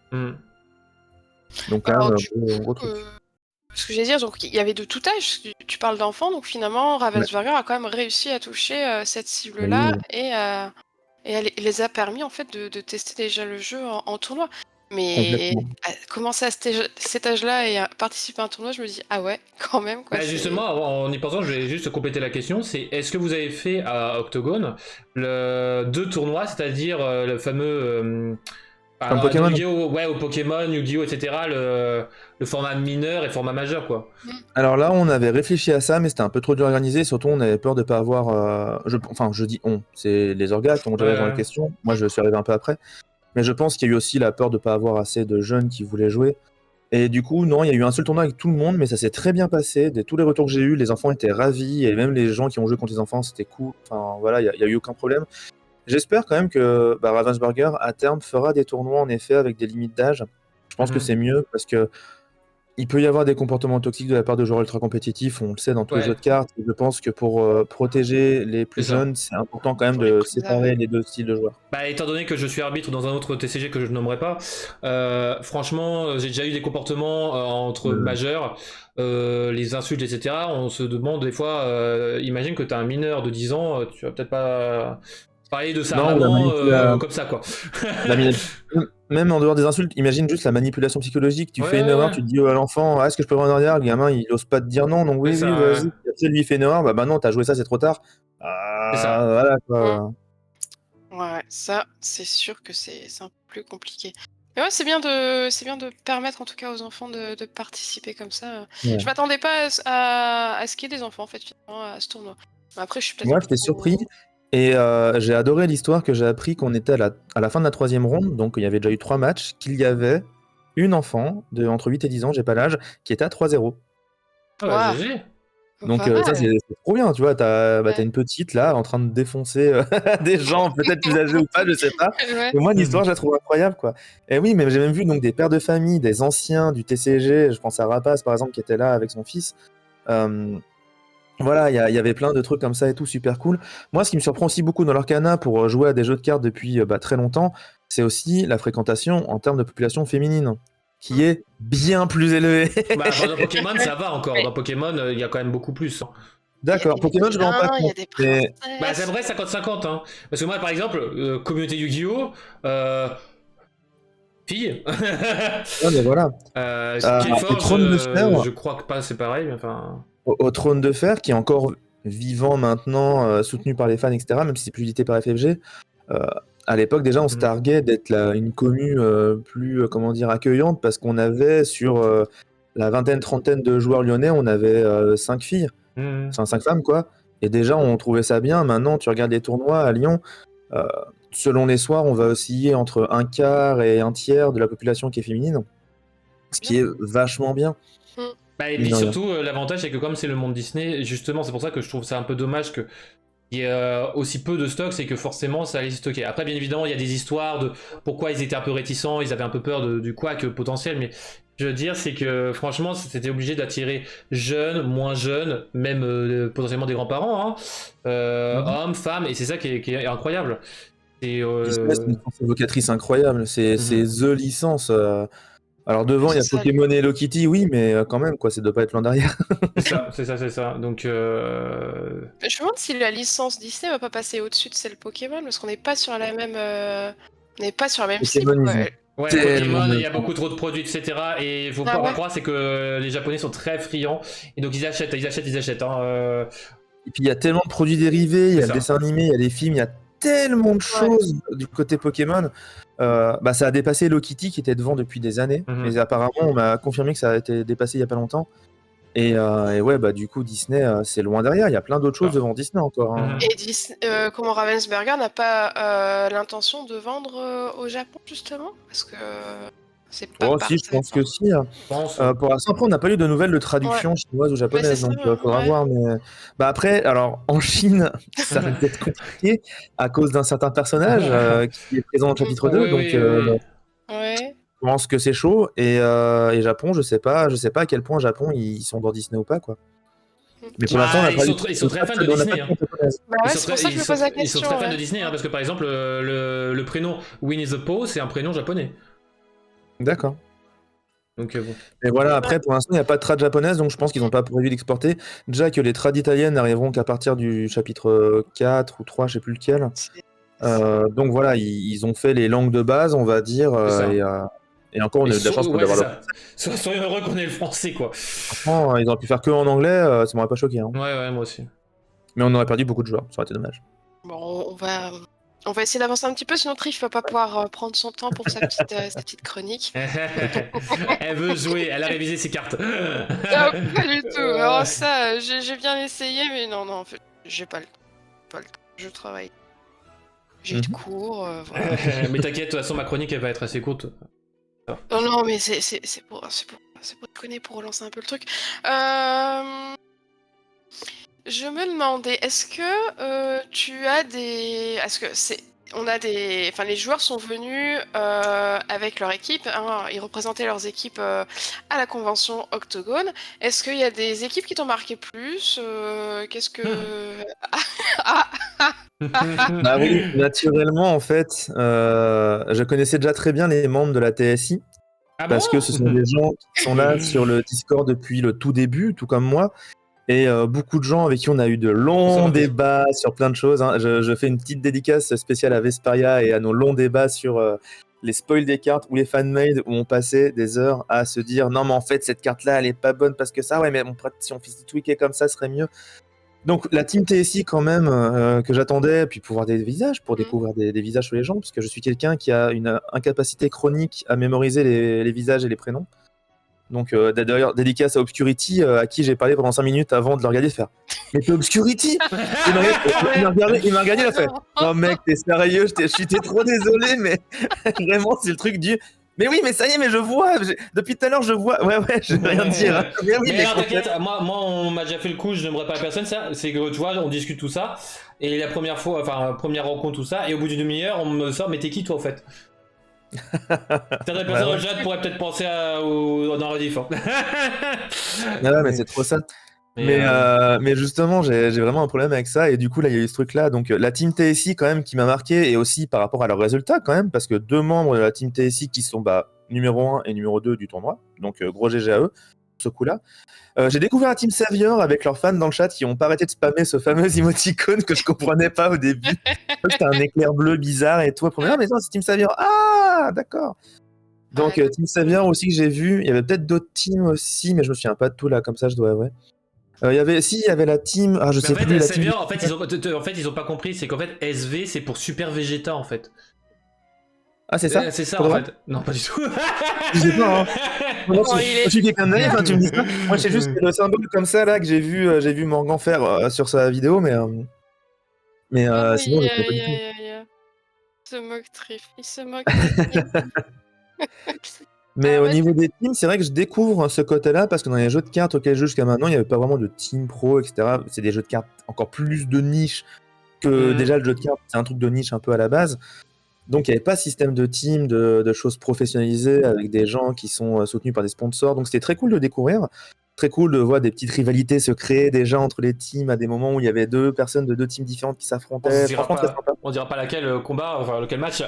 Donc quand même, un gros truc. Ce que j'allais dire, donc il y avait de tout âge. Tu parles d'enfants, donc finalement Ravensburger a quand même réussi à toucher cette cible-là et elle les a permis en fait de tester déjà le jeu en tournoi. Mais commencer à cet âge-là et participer à un tournoi, je me dis ah ouais, quand même quoi. Justement, en y pensant, je vais juste compléter la question. C'est est-ce que vous avez fait à Octogone 2 tournois, c'est-à-dire le fameux Pokémon. Au Pokémon, Yu-Gi-Oh, etc. Le format mineur et format majeur, quoi. Alors là, on avait réfléchi à ça, mais c'était un peu trop dur à organiser. Surtout, on avait peur de pas avoir. Je dis on, c'est les orgas qui ont déjà la question. Moi, je suis arrivé un peu après. Mais je pense qu'il y a eu aussi la peur de pas avoir assez de jeunes qui voulaient jouer. Et du coup, non, il y a eu un seul tournoi avec tout le monde, mais ça s'est très bien passé. Tous les retours que j'ai eus, les enfants étaient ravis, et même les gens qui ont joué contre les enfants, c'était cool. Enfin, voilà, il n'y a eu aucun problème. J'espère quand même que Ravensburger, à terme, fera des tournois, en effet, avec des limites d'âge. Je pense que c'est mieux, parce que il peut y avoir des comportements toxiques de la part de joueurs ultra compétitifs, on le sait dans tous les jeux de cartes. Je pense que pour protéger les plus jeunes, c'est important quand même de séparer les deux styles de joueurs. Étant donné que je suis arbitre dans un autre TCG que je ne nommerai pas, franchement, j'ai déjà eu des comportements entre majeurs, les insultes, etc. On se demande des fois, imagine que tu as un mineur de 10 ans, tu vas peut-être pas parler de sa maman comme ça, quoi. Même en dehors des insultes, imagine juste la manipulation psychologique. Tu fais une erreur, tu te dis à l'enfant, est-ce que je peux avoir un arrière? Le gamin, il ose pas te dire non, donc oui, vas-y. Après, lui, il fait une erreur, bah non, t'as joué ça, c'est trop tard. Voilà, quoi. Ouais, ça, c'est sûr que c'est un peu plus compliqué. Mais ouais, c'est bien de permettre en tout cas aux enfants de participer comme ça. Ouais. Je m'attendais pas à ce qu'il y ait des enfants en fait finalement à ce tournoi. Mais après, je suis peut-être un Moi, peu j'étais surpris trop. et j'ai adoré l'histoire que j'ai appris qu'on était à la fin de la 3e ronde, donc il y avait déjà eu 3 matchs, qu'il y avait une enfant entre 8 et 10 ans, j'ai pas l'âge, qui était à 3-0. Ah bah, Waouh, GG. Donc pas ça, mal. c'est trop bien, tu vois? T'as Ouais. une petite là, en train de défoncer des gens peut-être plus âgés ou pas, je sais pas. Ouais. Et moi, l'histoire, je la trouve incroyable, quoi. Et oui, mais j'ai même vu donc des pères de famille, des anciens du TCG, je pense à Rapace par exemple, qui était là avec son fils. Euh, Voilà, il y avait plein de trucs comme ça et tout, super cool. Moi, ce qui me surprend aussi beaucoup dans l'Arcana pour jouer à des jeux de cartes depuis très longtemps, c'est aussi la fréquentation en termes de population féminine, qui est bien plus élevée. Bah, dans Pokémon, ça va encore. Ouais. Dans Pokémon, il y a quand même beaucoup plus, hein. Il y a D'accord, des Pokémon, je me rends pas vilains, il y a compte. des Mais Bah, c'est princesses. vrai, 50-50, hein. Parce que moi, par exemple, communauté Yu-Gi-Oh! Fille. ouais, mais voilà. Au Keyforge, Trône de Fer, je crois que pas, c'est pareil, mais enfin. au Trône de Fer, qui est encore vivant maintenant, soutenu par les fans, etc., même si c'est plus édité par FFG, euh, à l'époque, déjà, on se targuait d'être une commu plus, comment dire, accueillante, parce qu'on avait sur la vingtaine, trentaine de joueurs lyonnais, on avait 5 filles, Mhm. enfin 5 femmes, quoi. Et déjà, on trouvait ça bien. Maintenant, tu regardes les tournois à Lyon, euh, selon les soirs, on va osciller entre un quart et un tiers de la population qui est féminine, ce qui est vachement bien, Mm. Bah, et mine puis de rien. surtout, l'avantage, c'est que comme c'est le monde Disney, justement, c'est pour ça que je trouve ça un peu dommage que. Il y a aussi peu de stock, c'est que forcément ça allait se stocker. Après, bien évidemment, il y a des histoires de pourquoi ils étaient un peu réticents, ils avaient un peu peur du couac potentiel, mais je veux dire, c'est que franchement, c'était obligé d'attirer jeunes, moins jeunes, même potentiellement des grands-parents, hein, Mhm. hommes, femmes, et c'est ça qui est incroyable. C'est Disney, c'est une licence évocatrice incroyable. C'est mhm. The licence. Alors devant, il y C'est a ça. Pokémon et Hello Kitty, oui, mais quand même, quoi, ça doit pas être loin derrière. C'est ça, c'est ça, c'est ça. Donc, Je me demande si la licence Disney va pas passer au-dessus de celle Pokémon, parce qu'on n'est pas sur la même, on n'est pas sur la même cible, Pokémon, quoi. ils ont ouais, tellement Pokémon, il de y a temps. beaucoup trop de produits, etc. Et faut Ah pas ouais. croire, c'est que les Japonais sont très friands, et donc ils achètent, ils achètent, ils achètent, hein, Et puis il y a tellement de produits dérivés, il y c'est a le ça. dessin animé, il y a les films, il y a tellement de Ouais. choses du côté Pokémon. Bah, ça a dépassé Hello Kitty qui était devant depuis des années, mais Mhm. apparemment on m'a confirmé que ça a été dépassé il y a pas longtemps. Et ouais, bah du coup Disney, c'est loin derrière. Il y a plein d'autres choses Ça. devant Disney encore, hein. Mhm. Et comment Ravensburger n'a pas l'intention de vendre au Japon, justement? Parce que c'est pas Oh si, je parfait, pense quoi. que si, hein. Je pense. Pour l'instant, après, on n'a pas eu de nouvelles de Ouais, traduction chinoise ou mais c'est japonaise, ça, donc faudra ouais. voir. Mais bah après, alors en Chine, ça risque d'être compliqué à cause d'un certain personnage qui est présent dans le chapitre 2, Oui, donc oui, oui. Ouais. je pense que c'est chaud. Et Japon, je sais pas à quel point Japon ils sont dans Disney ou pas, quoi. Mais pour l'instant, Bah, la traduction, ils sont très fans de on n'a Disney, pas hein. de japonaise. Bah ouais, c'est pour ça que je me pose la Ils sont question, très fans de ouais. Disney, hein, parce que par exemple, le prénom Winnie the Pooh, c'est un prénom japonais. D'accord. Donc bon. Mais voilà, Ouais. après, pour l'instant, il n'y a pas de trad japonaise, donc je pense qu'ils n'ont pas prévu d'exporter. Déjà que les trad italiennes n'arriveront qu'à partir du chapitre 4 ou 3, je sais plus lequel. C'est- Donc voilà, ils ont fait les langues de base, on va dire, C'est ça. et encore, on a eu de la chance Ouais, c'est d'avoir le ça. Soyons heureux qu'on ait le français, quoi. franchement, ils auraient pu faire que en anglais, ça m'aurait pas choqué, hein. Ouais, ouais, moi aussi. Mais on aurait perdu beaucoup de joueurs, ça aurait été dommage. Bon, on va essayer d'avancer un petit peu, sinon Trish va pas pouvoir prendre son temps pour sa petite chronique. Elle veut jouer, elle a révisé ses cartes. Ah, pas du tout. Alors ça, j'ai bien essayé, mais non, non, en fait, j'ai pas le temps. Pas le temps. Je travaille. J'ai de Mhm. cours, voilà. Mais t'inquiète, de toute façon, ma chronique, elle va être assez courte. Non, non, mais c'est pour déconner, pour relancer un peu le truc. Je me demandais, est-ce que tu as des... Est-ce que c'est... On a des... Enfin, les joueurs sont venus avec leur équipe, hein, ils représentaient leurs équipes à la convention Octogone. Est-ce qu'il y a des équipes qui t'ont marqué plus Qu'est-ce que... Ah, Bah oui, naturellement, en fait, je connaissais déjà très bien les membres de la TSI, Ah bon? parce que ce sont des gens qui sont là sur le Discord depuis le tout début, tout comme moi. Et beaucoup de gens avec qui on a eu de longs débats sur plein de choses, hein. Je fais une petite dédicace spéciale à Vesperia et à nos longs débats sur les spoils des cartes ou les fan-made, où on passait des heures à se dire non mais en fait cette carte là elle est pas bonne parce que ça, ouais mais si on fait tweaker comme ça ce serait mieux. Donc la team TSI quand même que j'attendais, puis pour voir des visages, pour découvrir des visages sur les gens, parce que je suis quelqu'un qui a une incapacité chronique à mémoriser les visages et les prénoms. Donc d'ailleurs dédicace à Obscurity à qui j'ai parlé pendant 5 minutes avant de le regarder faire « Mais t'es Obscurity !» Il m'a regardé, il a fait « Non mec, t'es sérieux, j'étais trop désolé, mais vraiment c'est le truc du... » Mais oui, mais ça y est, mais je vois, depuis tout à l'heure je vois, ouais, je vais rien dire. Hein. Mais oui, mais t'inquiète, moi on m'a déjà fait le coup, je n'aimerais pas à personne, ça, c'est que tu vois, on discute tout ça, et la première fois, enfin, première rencontre, tout ça, et au bout d'une demi-heure, on me sort, mais t'es qui toi au fait? Certaines personnes dans le chat pourraient peut-être penser dans Rediff. Hein. Ouais, mais c'est trop ça. Mais justement, j'ai vraiment un problème avec ça, et du coup, là, il y a eu ce truc-là. Donc, la team TSI, quand même, qui m'a marqué, et aussi par rapport à leurs résultats, quand même, parce que 2 membres de la team TSI qui sont numéro 1 et numéro 2 du tournoi, donc gros GG à eux, ce coup-là. J'ai découvert la team Savior avec leurs fans dans le chat qui n'ont pas arrêté de spammer ce fameux emoticône que je comprenais pas au début. C'était un éclair bleu bizarre et tout. Ah, mais non, c'est team Savior. Ah, d'accord. Donc, team Savior aussi que j'ai vu. Il y avait peut-être d'autres teams aussi, mais je me souviens pas de tout là, comme ça, je dois avouer. Il y avait la team. Ah, je sais plus. Savior, en fait, ils ont pas compris. C'est qu'en fait, SV, c'est pour Super Vegeta, en fait. Ah, c'est ça. C'est ça, en fait. Non, pas du tout. Je sais pas. Hein. Moi, je suis quelqu'un de naïf, tu me dis ça. Moi, c'est juste le symbole comme ça là que j'ai vu Morgan faire sur sa vidéo, mais sinon, je sais pas du tout. Il se moque Trif, il se moque. Mais au niveau des teams, c'est vrai que je découvre ce côté-là parce que dans les jeux de cartes auxquels je joue jusqu'à maintenant, il n'y avait pas vraiment de team pro, etc. C'est des jeux de cartes encore plus de niche que déjà le jeu de cartes, c'est un truc de niche un peu à la base. Donc il n'y avait pas de système de team, de choses professionnalisées avec des gens qui sont soutenus par des sponsors. Donc c'était très cool de découvrir. Très cool de voir des petites rivalités se créer déjà entre les teams à des moments où il y avait 2 personnes de 2 teams différentes qui s'affrontaient. Franchement, très sympa. On dira pas laquelle combat, enfin lequel match.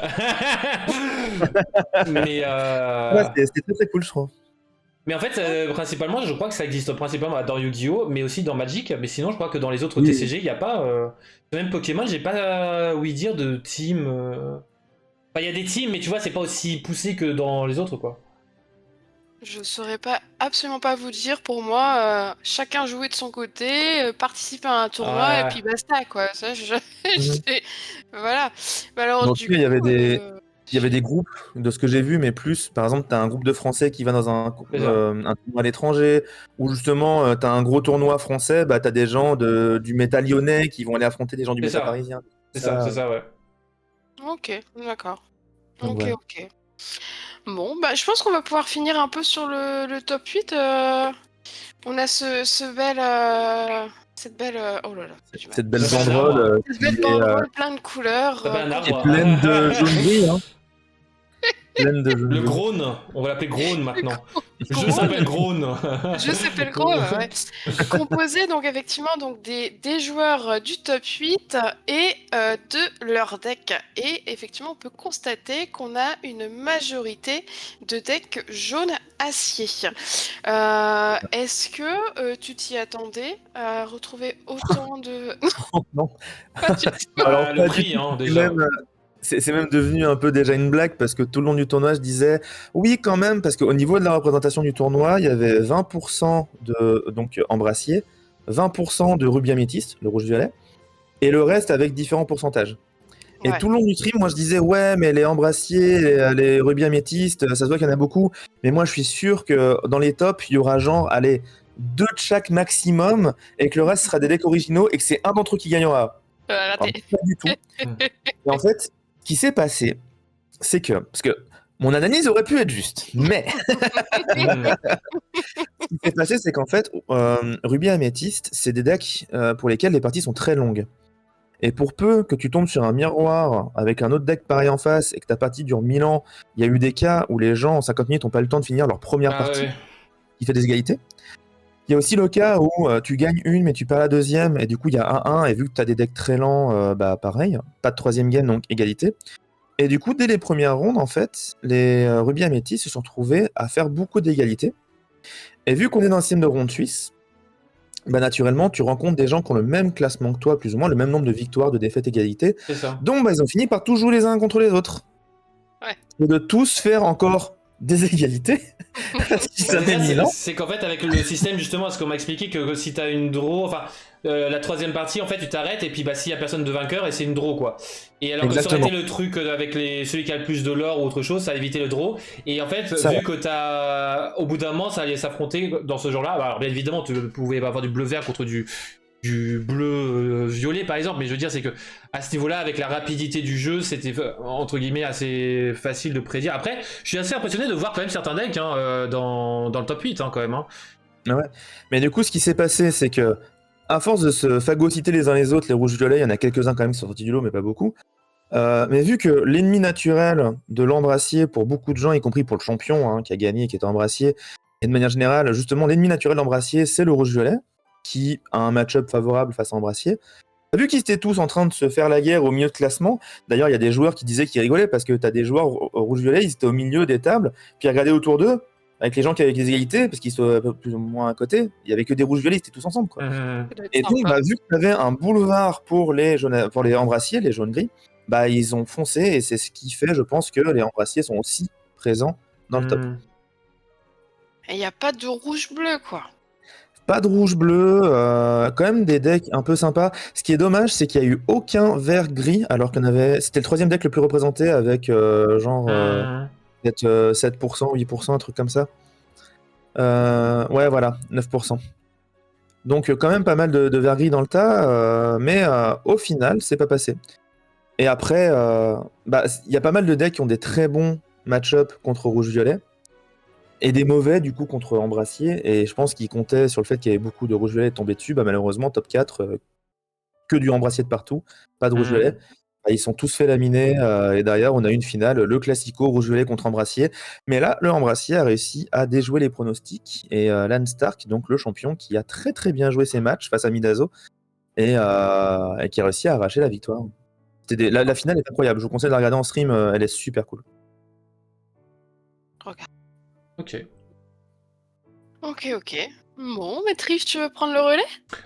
Mais ouais, c'était très très cool, je trouve. Mais en fait, principalement, je crois que ça existe principalement dans Yu-Gi-Oh, mais aussi dans Magic. Mais sinon, je crois que dans les autres TCG, il n'y a pas. Même Pokémon, j'ai pas ouï dire de team. Enfin, il y a des teams, mais tu vois, c'est pas aussi poussé que dans les autres, quoi. Je saurais absolument pas vous dire. Pour moi, chacun jouait de son côté, participer à un tournoi et puis basta, quoi. Ça, voilà. Mais alors, donc, du il y avait coup, il y avait des groupes de ce que j'ai vu, mais plus, par exemple, tu as un groupe de Français qui va dans un tournoi à l'étranger, ou justement, tu as un gros tournoi français, tu as des gens du métal lyonnais qui vont aller affronter des gens du métal parisien. C'est ça, ouais. Ok, d'accord. Donc, Ok. Bon, bah, je pense qu'on va pouvoir finir un peu sur le top 8. On a cette belle... oh là là. Cette belle banderole. Cette belle banderole plein de couleurs. Qui est pleine de jaune gris, hein. Le Grone, on va l'appeler Grone maintenant. Je s'appelle Grone. Je s'appelle Grone, ouais. Composé donc effectivement donc des joueurs du top 8 et de leur deck. Et effectivement, on peut constater qu'on a une majorité de decks jaune acier. Est-ce que tu t'y attendais à retrouver autant de... Non. Pas du tout. Alors, le prix, hein, déjà. C'est même devenu un peu déjà une blague parce que tout le long du tournoi, je disais oui, quand même, parce qu'au niveau de la représentation du tournoi, il y avait 20% de Embrassier, 20% de rubis améthyste, le rouge-violet, et le reste avec différents pourcentages. Et tout le long du stream, moi je disais ouais, mais les Embrassiers, les rubis améthystes, ça se voit qu'il y en a beaucoup, mais moi je suis sûr que dans les tops, il y aura genre, 2 de chaque maximum, et que le reste sera des decks originaux, et que c'est un d'entre eux qui gagnera. Raté. Pas du tout. Et en fait, ce qui s'est passé, c'est que, parce que mon analyse aurait pu être juste, mais ce qui s'est passé, c'est qu'en fait, Rubis Améthyste, c'est des decks pour lesquels les parties sont très longues. Et pour peu que tu tombes sur un miroir avec un autre deck pareil en face et que ta partie dure 1000 ans, il y a eu des cas où les gens en 50 minutes n'ont pas le temps de finir leur première partie, qui fait des égalités. Il y a aussi le cas où tu gagnes une mais tu perds la deuxième et du coup il y a 1-1 et vu que tu as des decks très lents, pareil, pas de troisième game donc égalité. Et du coup dès les premières rondes en fait, les Rubis Améthystes se sont trouvés à faire beaucoup d'égalités. Et vu qu'on est dans un système de ronde suisse, naturellement tu rencontres des gens qui ont le même classement que toi, plus ou moins le même nombre de victoires, de défaites, égalités. C'est ça. Donc ils ont fini par tous jouer les uns contre les autres. Ouais. Et de tous faire encore des égalités. C'est qu'en fait avec le système justement, ce qu'on m'a expliqué que si t'as une draw, enfin la troisième partie, en fait, tu t'arrêtes et puis bah s'il y a personne de vainqueur et c'est une draw quoi. Et alors que ça aurait Exactement. été le truc avec celui qui a le plus de l'or ou autre chose, ça a évité le draw. Et en fait, Ça, vu que au bout d'un moment, ça allait s'affronter dans ce genre-là. Alors bien évidemment, tu pouvais avoir du bleu-vert contre du bleu violet par exemple, mais je veux dire c'est que à ce niveau-là, avec la rapidité du jeu, c'était entre guillemets assez facile de prédire. Après, je suis assez impressionné de voir quand même certains decks dans le top 8 quand même. ouais. Mais du coup, ce qui s'est passé, c'est que à force de se phagocyter les uns les autres, les rouges-violets, il y en a quelques-uns quand même qui sont sortis du lot, mais pas beaucoup. Mais vu que l'ennemi naturel de l'Embrassier, pour beaucoup de gens, y compris pour le champion qui a gagné, qui était Embrassier, et de manière générale, justement, l'ennemi naturel de l'Embrassier, c'est le rouge-violet, qui a un match-up favorable face à Embrassier. Vu qu'ils étaient tous en train de se faire la guerre au milieu de classement, d'ailleurs, il y a des joueurs qui disaient qu'ils rigolaient parce que tu as des joueurs rouge-violet, ils étaient au milieu des tables, puis ils regardaient autour d'eux, avec les gens qui avaient les égalités, parce qu'ils sont plus ou moins à côté, il y avait que des rouges-violets, ils étaient tous ensemble, quoi. Et donc, vu qu'il y avait un boulevard pour les Embrassiers, les jaunes-gris, ils ont foncé, et c'est ce qui fait, je pense, que les Embrassiers sont aussi présents dans le top. Et il n'y a pas de rouge-bleu, quoi. Pas de rouge-bleu, quand même des decks un peu sympas. Ce qui est dommage, c'est qu'il n'y a eu aucun vert-gris, alors qu'on avait... C'était le troisième deck le plus représenté, avec peut-être 7%, 8%, un truc comme ça. Ouais, voilà, 9%. Donc quand même pas mal de vert-gris dans le tas, mais au final, c'est pas passé. Et après, y a pas mal de decks qui ont des très bons match-up contre rouge-violet, et des mauvais du coup contre Embrassier, et je pense qu'ils comptaient sur le fait qu'il y avait beaucoup de rouge-violet tombés dessus. Malheureusement, top 4, que du Embrassier de partout, pas de rouge-violet. Ils sont tous fait laminer, et derrière on a une finale, le classico rouge-violet contre Embrassier. Mais là, le Embrassier a réussi à déjouer les pronostics, et Lance Stark, donc le champion, qui a très très bien joué ses matchs face à Midazo, et qui a réussi à arracher la victoire. La finale est incroyable, je vous conseille de la regarder en stream, elle est super cool. Ok. Bon, mais Trish, tu veux prendre le relais?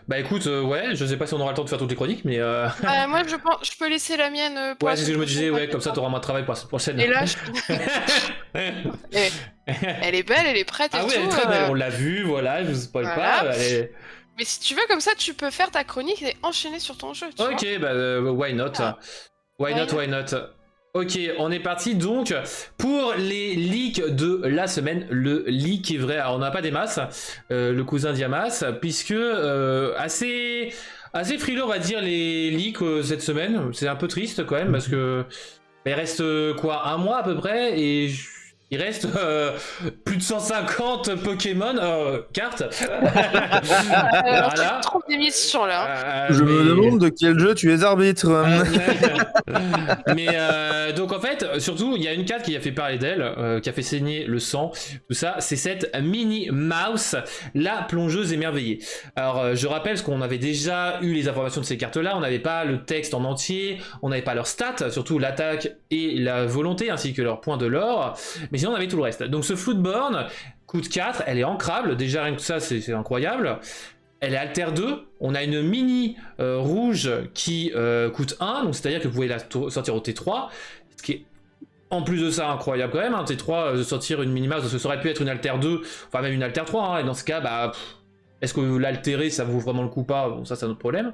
Bah écoute, ouais, je sais pas si on aura le temps de faire toutes les chroniques, mais Moi, je peux laisser la mienne pour ouais, la c'est ce que je me semaine disais, prochaine, ouais, comme ça t'auras moins de travail pour la semaine prochaine. Et là, elle est belle, elle est prête et Ah tout. oui, elle est très belle, on l'a vu, voilà, je vous spoil Voilà. pas. Mais si tu veux, comme ça, tu peux faire ta chronique et enchaîner sur ton jeu, tu vois. Ok, why not? Ah. Why not? Ok, on est parti donc pour les leaks de la semaine. Le leak est vrai, alors on n'a pas des masses, le cousin Diamas, puisque assez frileux on va dire les leaks cette semaine. C'est un peu triste quand même parce que il reste quoi, un mois à peu près, et il reste plus de 150 Pokémon cartes. Voilà. Trop d'émissions là. Je me demande de quel jeu tu es arbitre. Mais donc en fait, surtout, il y a une carte qui a fait parler d'elle, qui a fait saigner le sang, tout ça, c'est cette Minnie Mouse, la plongeuse émerveillée. Alors je rappelle, parce qu'on avait déjà eu les informations de ces cartes-là, on n'avait pas le texte en entier, on n'avait pas leurs stats, surtout l'attaque et la volonté, ainsi que leurs points de l'or, mais sinon on avait tout le reste. Donc ce Floodborn coûte 4, elle est ancrable, déjà rien que ça c'est incroyable. Elle est alter 2, on a une mini rouge qui coûte 1, donc c'est-à-dire que vous pouvez la sortir au T3, ce qui est en plus de ça incroyable quand même, T3, de sortir une mini mouse, parce que ça aurait pu être une alter 2, enfin même une alter 3, et dans ce cas, est-ce que l'altérer ça vaut vraiment le coup pas? Bon, ça c'est un autre problème.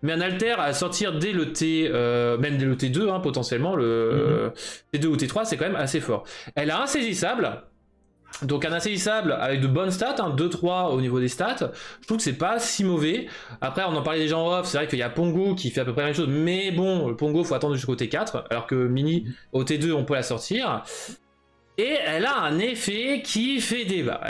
Mais un alter à sortir dès le T, même dès le T2 potentiellement, le T2 ou T3, c'est quand même assez fort. Elle a insaisissable. Donc un insaisissable avec de bonnes stats, 2-3 au niveau des stats, je trouve que c'est pas si mauvais. Après on en parlait déjà en off, c'est vrai qu'il y a Pongo qui fait à peu près la même chose, mais bon, le Pongo faut attendre jusqu'au T4, alors que Mini au T2 on peut la sortir. Et elle a un effet qui fait débat.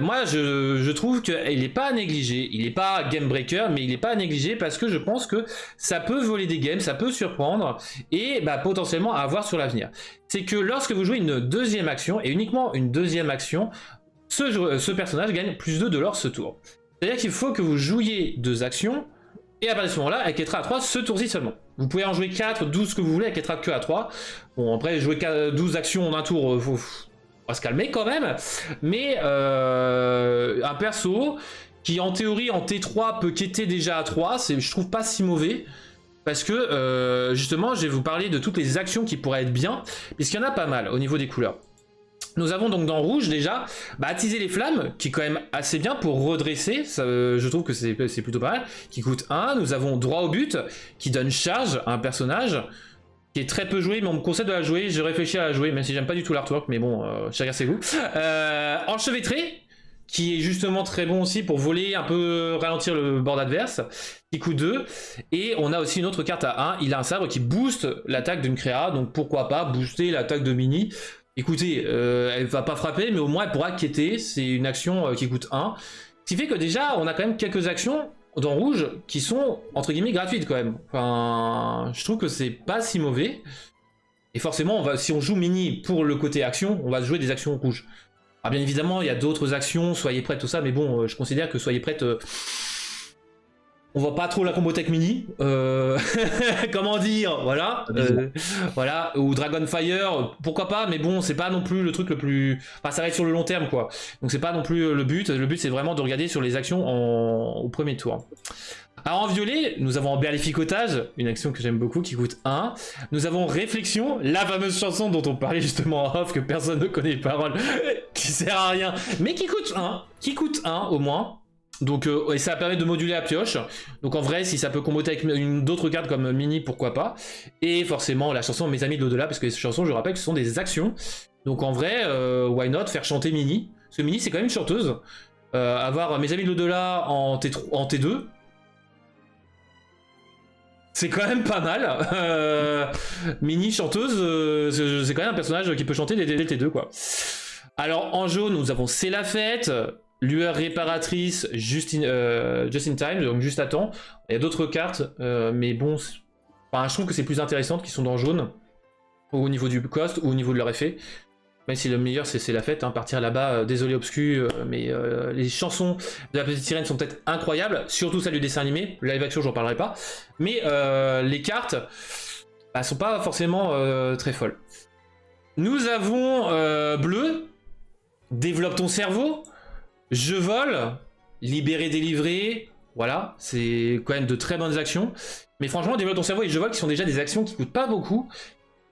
Moi je trouve qu'il n'est pas à négliger, il n'est pas game breaker, mais il n'est pas à négliger parce que je pense que ça peut voler des games, ça peut surprendre et potentiellement à avoir sur l'avenir. C'est que lorsque vous jouez une deuxième action, et uniquement une deuxième action, ce personnage gagne plus 2 de l'or ce tour. C'est-à-dire qu'il faut que vous jouiez 2 actions, et à partir de ce moment-là, elle quittera à 3 ce tour-ci seulement. Vous pouvez en jouer 4, 12 ce que vous voulez, elle quittera que à 3. Bon, après, jouer 12 actions en un tour, on va se calmer quand même. Mais un perso qui, en théorie, en T3 peut quitter déjà à 3, je trouve pas si mauvais. Parce que, justement, je vais vous parler de toutes les actions qui pourraient être bien, puisqu'il y en a pas mal au niveau des couleurs. Nous avons donc dans rouge déjà attiser les flammes, qui est quand même assez bien pour redresser, ça, je trouve que c'est plutôt pas mal, qui coûte 1. Nous avons droit au but, qui donne charge à un personnage, qui est très peu joué, mais on me conseille de la jouer, je réfléchis à la jouer, même si j'aime pas du tout l'artwork, mais bon, chacun ses goûts. Enchevêtré, qui est justement très bon aussi pour voler, un peu ralentir le board adverse, qui coûte 2. Et on a aussi une autre carte à 1, il a un sabre qui booste l'attaque d'une créa, donc pourquoi pas booster l'attaque de Mini. Écoutez, elle va pas frapper, mais au moins elle pourra quitter, c'est une action qui coûte 1. Ce qui fait que déjà, on a quand même quelques actions dans rouge qui sont, entre guillemets, gratuites quand même. Enfin, je trouve que c'est pas si mauvais. Et forcément, si on joue Mini pour le côté action, on va jouer des actions rouges. Alors bien évidemment, il y a d'autres actions, soyez prêts, tout ça, mais bon, je considère que soyez prêts... on voit pas trop la combo tech Mini, comment dire, voilà, voilà, ou Dragonfire, pourquoi pas, mais bon, c'est pas non plus le truc le plus, enfin, ça va être sur le long terme, quoi, donc c'est pas non plus le but c'est vraiment de regarder sur les actions au premier tour. Alors en violet, nous avons Berlificotage, une action que j'aime beaucoup qui coûte 1. Nous avons Réflexion, la fameuse chanson dont on parlait justement en off, que personne ne connaît les paroles, qui sert à rien, mais qui coûte 1 au moins. Donc et ça permet de moduler la pioche. Donc en vrai, si ça peut comboter avec d'autres cartes comme Mini, pourquoi pas. Et forcément la chanson Mes Amis de l'au-delà, parce que ces chansons, je rappelle que ce sont des actions. Donc en vrai, why not faire chanter Mini. Parce que Mini c'est quand même une chanteuse. Avoir Mes Amis de l'au-delà en T2, c'est quand même pas mal. Mini chanteuse, c'est quand même un personnage qui peut chanter dès le T2, quoi. Alors en jaune, nous avons C'est la fête, Lueur réparatrice, just in time, donc juste à temps. Il y a d'autres cartes, mais bon, enfin, je trouve que c'est plus intéressant qui sont dans jaune, au niveau du cost ou au niveau de leur effet. Même si le meilleur c'est la fête, hein, partir là-bas, désolé Obscu, mais les chansons de la petite sirène sont peut-être incroyables, surtout celle du dessin animé, le live action j'en parlerai pas, mais les cartes sont pas forcément très folles. Nous avons bleu, développe ton cerveau, je vole, libérer, délivrer, voilà, c'est quand même de très bonnes actions, mais franchement développe ton cerveau et je vole qui sont déjà des actions qui coûtent pas beaucoup,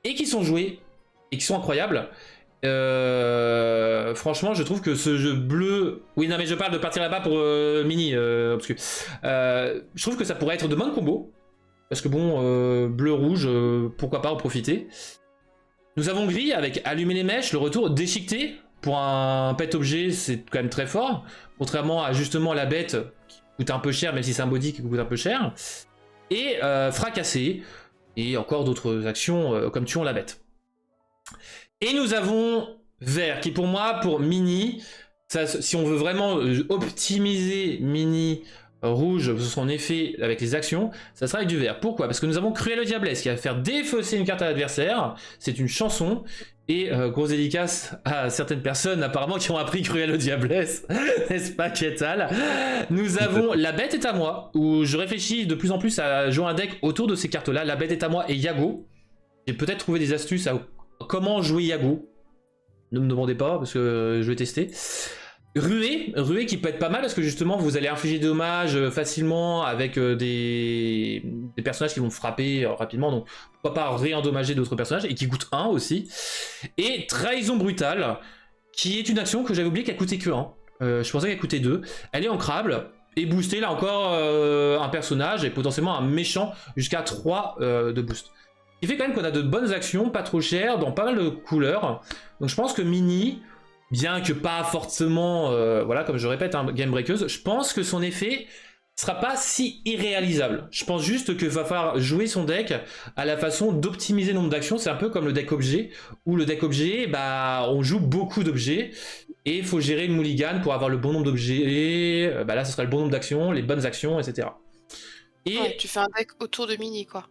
et qui sont jouées, et qui sont incroyables. Franchement je trouve que ce jeu bleu, oui non mais je parle de partir là-bas pour Mini, parce que je trouve que ça pourrait être de bonnes combos, parce que bon, bleu rouge, pourquoi pas en profiter. Nous avons gris avec allumer les mèches, le retour déchiqueté pour un pet objet, c'est quand même très fort, contrairement à justement la bête qui coûte un peu cher, même si c'est un body qui coûte un peu cher, et fracasser, et encore d'autres actions comme tuons la bête. Et nous avons vert, qui pour moi, pour Mini, ça, si on veut vraiment optimiser Mini rouge, son effet avec les actions, ça sera avec du vert. Pourquoi? Parce que nous avons Cruelle Diablesse, qui va faire défausser une carte à l'adversaire, c'est une chanson, et grosse dédicace à certaines personnes apparemment qui ont appris Cruelle Diablesse, n'est-ce pas Ketal? Nous avons La Bête est à moi, où je réfléchis de plus en plus à jouer un deck autour de ces cartes-là, La Bête est à moi et Yago. J'ai peut-être trouvé des astuces à comment jouer Yago. Ne me demandez pas parce que je vais tester. Ruée qui peut être pas mal parce que justement vous allez infliger des dommages facilement avec des personnages qui vont frapper rapidement, donc pourquoi pas réendommager d'autres personnages, et qui coûte 1 aussi. Et Trahison brutale, qui est une action que j'avais oublié qu'elle coûtait que 1. Je pensais qu'elle coûtait 2. Elle est ancrable et booster là encore un personnage et potentiellement un méchant jusqu'à 3 de boost. Il fait quand même qu'on a de bonnes actions, pas trop chères, dans pas mal de couleurs. Donc je pense que Mini, bien que pas forcément, voilà, comme je répète, hein, game breakeuse, je pense que son effet sera pas si irréalisable. Je pense juste qu'il va falloir jouer son deck à la façon d'optimiser le nombre d'actions. C'est un peu comme le deck objet, où le deck objet, bah, on joue beaucoup d'objets, et il faut gérer le mulligan pour avoir le bon nombre d'objets. Bah là, ce sera le bon nombre d'actions, les bonnes actions, etc. Et ouais, tu fais un deck autour de Mini, quoi.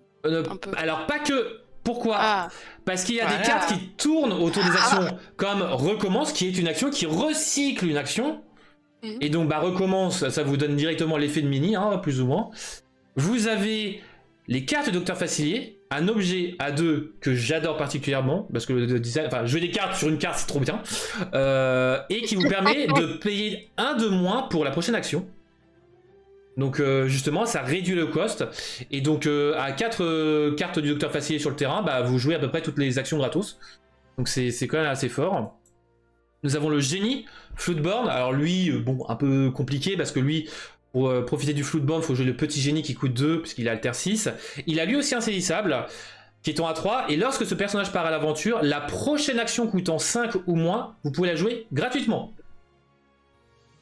Alors pas que. Pourquoi? Parce qu'il y a des cartes qui tournent autour des actions, comme Recommence, qui est une action qui recycle une action. Et donc bah Recommence, ça vous donne directement l'effet de Mini, hein, plus ou moins. Vous avez les cartes Docteur Facilier, un objet à 2 que j'adore particulièrement, parce que le design, enfin jouer des cartes sur une carte c'est trop bien, et qui vous permet de payer 1 de moins pour la prochaine action. Donc justement ça réduit le cost, et donc à 4 cartes du Docteur Facilier sur le terrain, bah, vous jouez à peu près toutes les actions gratos, donc c'est quand même assez fort. Nous avons le génie, Floodborn. Alors lui, bon, un peu compliqué parce que lui, pour profiter du Floodborn, il faut jouer le petit génie qui coûte 2 puisqu'il a alter 6. Il a lui aussi un saisissable qui est en A3. Et lorsque ce personnage part à l'aventure, la prochaine action coûtant 5 ou moins, vous pouvez la jouer gratuitement.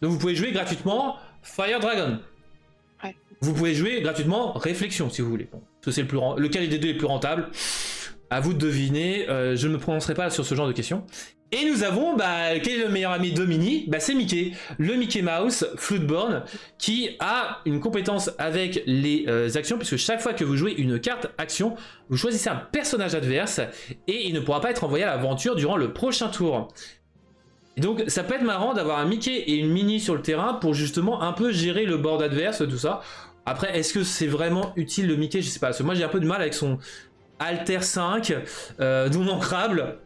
Donc vous pouvez jouer gratuitement Fire Dragon. Ouais. Vous pouvez jouer gratuitement Réflexion si vous voulez. Bon, c'est lequel des deux est plus rentable. À vous de deviner. Je ne me prononcerai pas sur ce genre de questions. Et nous avons, quel est le meilleur ami de Mini? C'est Mickey, le Mickey Mouse Floodborn, qui a une compétence avec les actions, puisque chaque fois que vous jouez une carte action, vous choisissez un personnage adverse, et il ne pourra pas être envoyé à l'aventure durant le prochain tour. Et donc ça peut être marrant d'avoir un Mickey et une Minnie sur le terrain pour justement un peu gérer le board adverse, tout ça. Après, est-ce que c'est vraiment utile le Mickey? Je sais pas, parce que moi j'ai un peu de mal avec son Alter 5, non ancrable.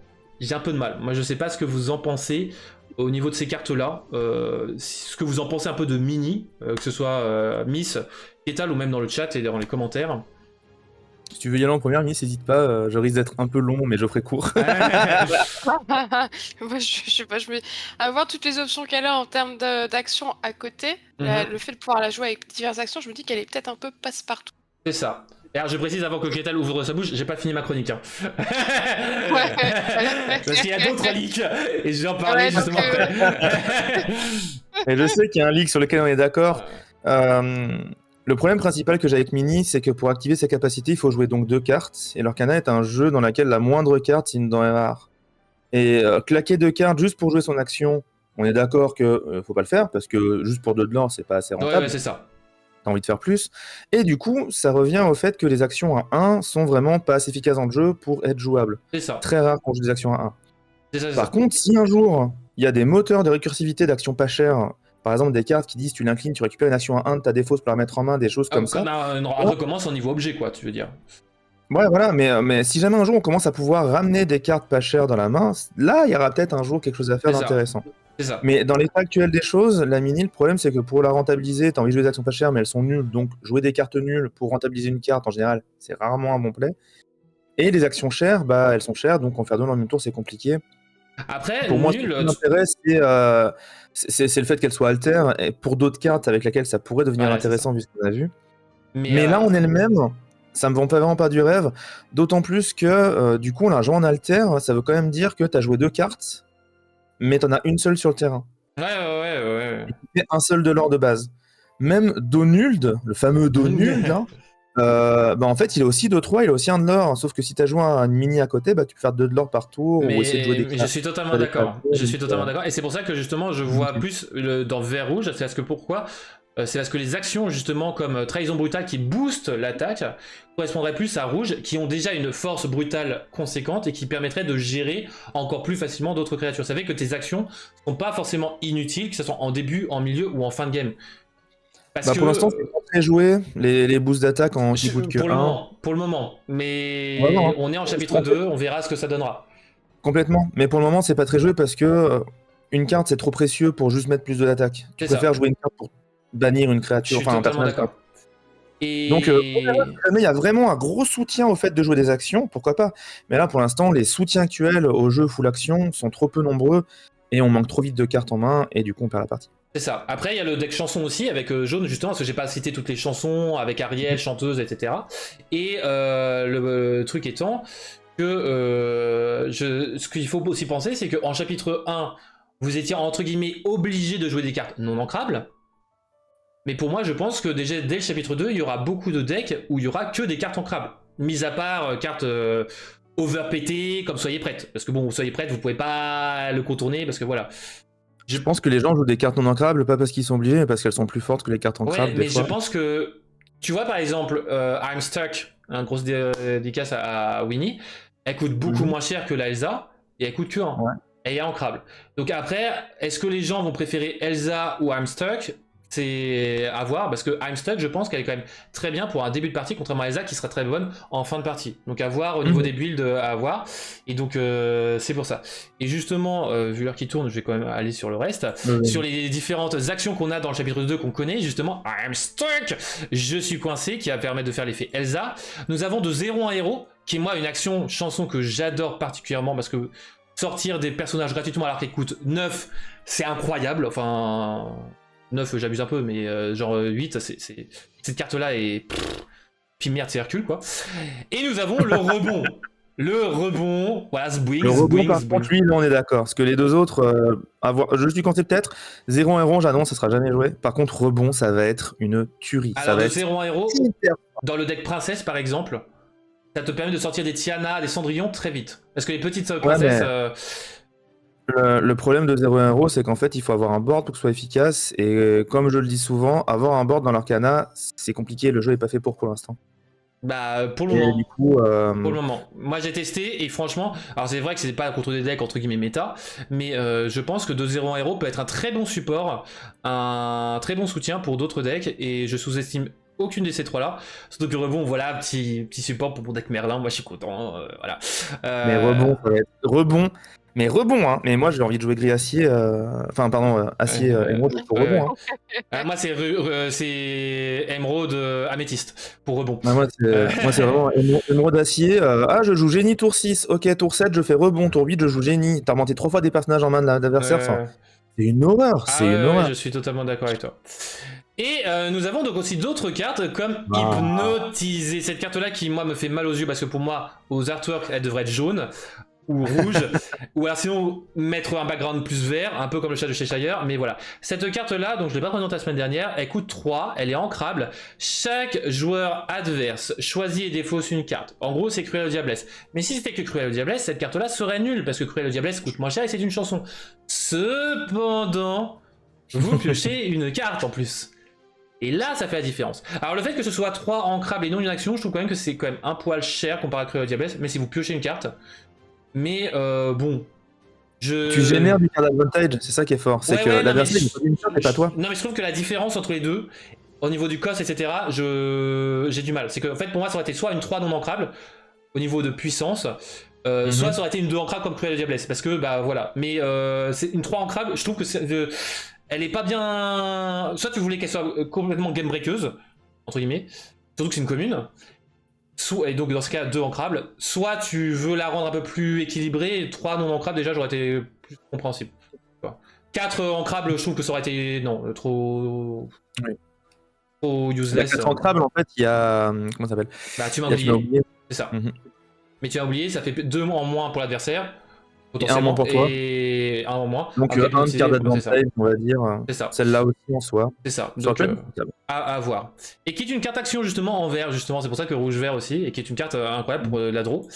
J'ai un peu de mal. Moi, je sais pas ce que vous en pensez au niveau de ces cartes-là. Ce que vous en pensez un peu de Mini, que ce soit Miss, Ketal ou même dans le chat et dans les commentaires. Si tu veux y aller en première, Miss, n'hésite pas. Je risque d'être un peu long, mais je ferai court. Moi, je sais pas, avoir toutes les options qu'elle a en termes d'action à côté, le fait de pouvoir la jouer avec diverses actions, je me dis qu'elle est peut-être un peu passe-partout. C'est ça. Et alors je précise avant que Ketal ouvre sa bouche, j'ai pas fini ma chronique. Hein. Parce qu'il y a d'autres leaks et je vais en parler justement après. Et je sais qu'il y a un leak sur lequel on est d'accord. Le problème principal que j'ai avec Mini, c'est que pour activer ses capacités, il faut jouer donc 2 cartes. Et l'Arcana est un jeu dans lequel la moindre carte, c'est une denrée rare. Et claquer 2 cartes juste pour jouer son action, on est d'accord que faut pas le faire, parce que juste pour 2 de l'or, c'est pas assez rentable. Ouais, c'est ça. T'as envie de faire plus. Et du coup, ça revient au fait que les actions à 1 sont vraiment pas assez efficaces dans le jeu pour être jouables. C'est ça. Très rare qu'on joue des actions à 1. C'est ça, Par contre, si un jour, il y a des moteurs de récursivité d'actions pas chères, par exemple des cartes qui disent tu l'inclines, tu récupères une action à 1 de ta défausse pour la mettre en main, des choses comme ça. On recommence en niveau objet, quoi, tu veux dire. Ouais, voilà, mais si jamais un jour on commence à pouvoir ramener des cartes pas chères dans la main, là, il y aura peut-être un jour quelque chose à faire d'intéressant. Mais dans l'état actuel des choses, la Mini, le problème, c'est que pour la rentabiliser, t'as envie de jouer des actions pas chères, mais elles sont nulles. Donc, jouer des cartes nulles pour rentabiliser une carte, en général, c'est rarement un bon play. Et les actions chères, elles sont chères, donc en faire deux dans le même tour, c'est compliqué. Après, pour moi, l'intérêt, c'est le fait qu'elle soit alter, et pour d'autres cartes avec lesquelles ça pourrait devenir intéressant, vu ce qu'on a vu. Mais là, on est le même. Ça me vend pas vraiment pas du rêve. D'autant plus que, du coup, là, jouer en alter, ça veut quand même dire que t'as joué 2 cartes, mais t'en as une seule sur le terrain. Ouais. Et un seul de l'or de base. Même Donuld, le fameux Donuld, là, en fait, il a aussi 2-3, il a aussi un de l'or. Sauf que si t'as joué une Mini à côté, tu peux faire 2 de l'or par tour ou essayer de jouer des cartes. Je suis totalement d'accord. Je suis totalement d'accord. Et c'est pour ça que justement, je vois plus dans vert rouge. C'est parce que pourquoi ? C'est parce que les actions justement comme trahison brutale qui boostent l'attaque correspondraient plus à rouge, qui ont déjà une force brutale conséquente et qui permettraient de gérer encore plus facilement d'autres créatures. Ça fait que tes actions sont pas forcément inutiles, que ce soit en début, en milieu ou en fin de game. Pour l'instant, c'est pas très joué, les boosts d'attaque en qui coûtent que 1. Pour le moment, mais on est en chapitre 2, on verra ce que ça donnera. Complètement, mais pour le moment, c'est pas très joué parce que une carte, c'est trop précieux pour juste mettre plus de l'attaque. Tu préfères jouer une carte pour bannir une créature, un personnage. Donc, il y a vraiment un gros soutien au fait de jouer des actions, pourquoi pas. Mais là, pour l'instant, les soutiens actuels au jeu full action sont trop peu nombreux et on manque trop vite de cartes en main et du coup, on perd la partie. C'est ça. Après, il y a le deck chanson aussi avec Jaune, justement, parce que j'ai pas cité toutes les chansons avec Ariel, chanteuse, etc. Et le truc étant que ce qu'il faut aussi penser, c'est qu'en chapitre 1, vous étiez entre guillemets obligé de jouer des cartes non ancrables. Mais pour moi, je pense que déjà dès le chapitre 2, il y aura beaucoup de decks où il y aura que des cartes ancrables. Mis à part cartes overpétées comme Soyez Prête. Parce que bon, Soyez Prête, vous pouvez pas le contourner parce que voilà. Je pense que les gens jouent des cartes non ancrables, pas parce qu'ils sont obligés, mais parce qu'elles sont plus fortes que les cartes ancrables. Ouais, mais je pense que, tu vois par exemple, I'm Stuck, une grosse dédicace à Winnie, elle coûte beaucoup moins cher que la Elsa, et elle coûte que 1. Ouais. Elle est ancrable. Donc après, est-ce que les gens vont préférer Elsa ou I'm Stuck ? C'est à voir, parce que I'm Stuck, je pense qu'elle est quand même très bien pour un début de partie, contrairement à Elsa qui sera très bonne en fin de partie. Donc à voir au niveau des builds, à voir. Et donc c'est pour ça. Et justement, vu l'heure qui tourne, je vais quand même aller sur le reste. Sur les différentes actions qu'on a dans le chapitre 2 qu'on connaît, justement, I'm Stuck, je suis coincé, qui va permettre de faire l'effet Elsa. Nous avons de 0 un héros, qui est moi une action chanson que j'adore particulièrement, parce que sortir des personnages gratuitement alors qu'ils coûtent 9, c'est incroyable. Enfin, 9, j'abuse un peu, mais genre 8, cette carte-là est... Puis merde, c'est Hercule, quoi. Et nous avons le rebond. Le rebond, voilà, Zbwing, Le rebond, Zbwing, par Zbwing. contre, lui, là, on est d'accord. Parce que les deux autres, je suis compté peut-être. 0 un héros, j'annonce, ça sera jamais joué. Par contre, rebond, ça va être une tuerie. Alors, ça va le être 0 héros, hyper. dans le deck princesse, par exemple, ça te permet de sortir des Tiana, des Cendrillon très vite. Parce que les petites princesses... Le problème de 0 héros, c'est qu'en fait, il faut avoir un board pour que ce soit efficace. Et comme je le dis souvent, avoir un board dans l'Arcana, c'est compliqué. Le jeu n'est pas fait pour l'instant. Bah, pour le Et moment. du coup, Pour le moment. Moi, j'ai testé et franchement, alors c'est vrai que c'est pas contre des decks entre guillemets méta, mais je pense que 2-0 héros peut être un très bon support, un très bon soutien pour d'autres decks et je sous-estime aucune de ces trois-là. Surtout que rebond, voilà, petit support pour mon deck Merlin, moi je suis content, voilà. mais rebond, ça va être rebond. Mais rebond, hein. Mais moi, j'ai envie de jouer gris acier. Enfin, pardon, acier émeraude pour rebond. Hein. Moi, c'est émeraude améthyste pour rebond. Bah, moi, c'est vraiment émeraude acier. Je joue génie tour 6. Ok, tour 7, je fais rebond. Tour 8, je joue génie. T'as remonté 3 fois des personnages en main de l'adversaire. Enfin, c'est une horreur. C'est une horreur. Je suis totalement d'accord avec toi. Et nous avons donc aussi d'autres cartes comme Hypnotiser. Cette carte-là qui, moi, me fait mal aux yeux parce que pour moi, aux artworks, elle devrait être jaune ou rouge, ou alors sinon mettre un background plus vert, un peu comme le chat de Cheshire, mais voilà. Cette carte-là, donc je l'ai pas présentée la semaine dernière, elle coûte 3, elle est ancrable. Chaque joueur adverse choisit et défausse une carte. En gros, c'est Cruel Diablesse. Mais si c'était que Cruel Diablesse, cette carte-là serait nulle, parce que Cruel Diablesse coûte moins cher et c'est une chanson. Cependant, vous piochez une carte en plus. Et là, ça fait la différence. Alors le fait que ce soit 3 ancrables et non une action, je trouve quand même que c'est quand même un poil cher comparé à Cruel Diablesse, mais si vous piochez une carte... Mais bon, tu génères du card advantage, c'est ça qui est fort. C'est que l'adversaire, il faut une carte et pas toi. Non, mais je trouve que la différence entre les deux, au niveau du cost, etc., j'ai du mal. C'est que, en fait, pour moi, ça aurait été soit une 3 non ancrable, au niveau de puissance, soit ça aurait été une 2 ancrable comme Cruel Diablesse. Parce que, bah voilà. Mais c'est une 3 ancrable, je trouve que elle est pas bien. Soit tu voulais qu'elle soit complètement game breakeuse, entre guillemets, surtout que c'est une commune. Et donc dans ce cas 2 ancrables, soit tu veux la rendre un peu plus équilibrée, 3 non ancrables déjà j'aurais été plus compréhensible. 4 ancrables, je trouve que ça aurait été trop useless. 4 ancrables en fait il y a... Comment ça s'appelle? Bah tu m'as oublié. C'est ça. Mais tu as oublié, ça fait 2 en moins pour l'adversaire. Et un moins pour toi. Et un en moins. Donc un card d'advantage, on va dire. C'est ça. Celle-là aussi en soi. C'est ça. Donc, à voir. Et qui est une carte action justement en vert, justement. C'est pour ça que rouge-vert aussi. Et qui est une carte incroyable pour la draw.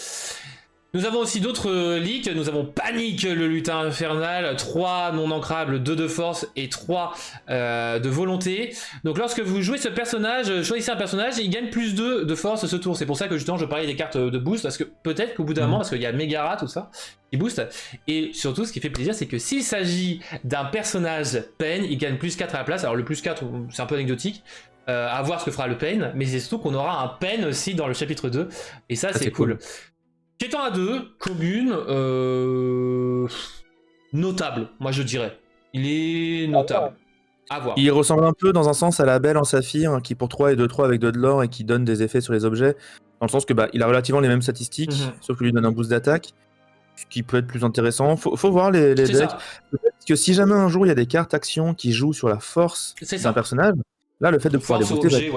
Nous avons aussi d'autres leaks. Nous avons Panique, le lutin infernal, 3 non ancrables, 2 de force et 3 de volonté. Donc lorsque vous jouez ce personnage, choisissez un personnage, il gagne plus 2 de force ce tour. C'est pour ça que justement je parlais des cartes de boost, parce que peut-être qu'au bout d'un moment, parce qu'il y a Megara, tout ça, qui booste. Et surtout, ce qui fait plaisir, c'est que s'il s'agit d'un personnage Pain, il gagne plus 4 à la place. Alors le plus 4, c'est un peu anecdotique. À voir ce que fera le Pain, mais c'est surtout qu'on aura un Pain aussi dans le chapitre 2. Et ça, c'est cool. Kétan à 2, commune, notable, moi je dirais. Il est notable. À voir. Il ressemble un peu dans un sens à la Belle en saphir, qui pour 3 et 2-3 avec 2 de l'or et qui donne des effets sur les objets. Dans le sens que il a relativement les mêmes statistiques, sauf qu'il lui donne un boost d'attaque, ce qui peut être plus intéressant. Faut voir les decks. Parce que si jamais un jour il y a des cartes actions qui jouent sur la force d'un personnage, là le fait de pouvoir les booster...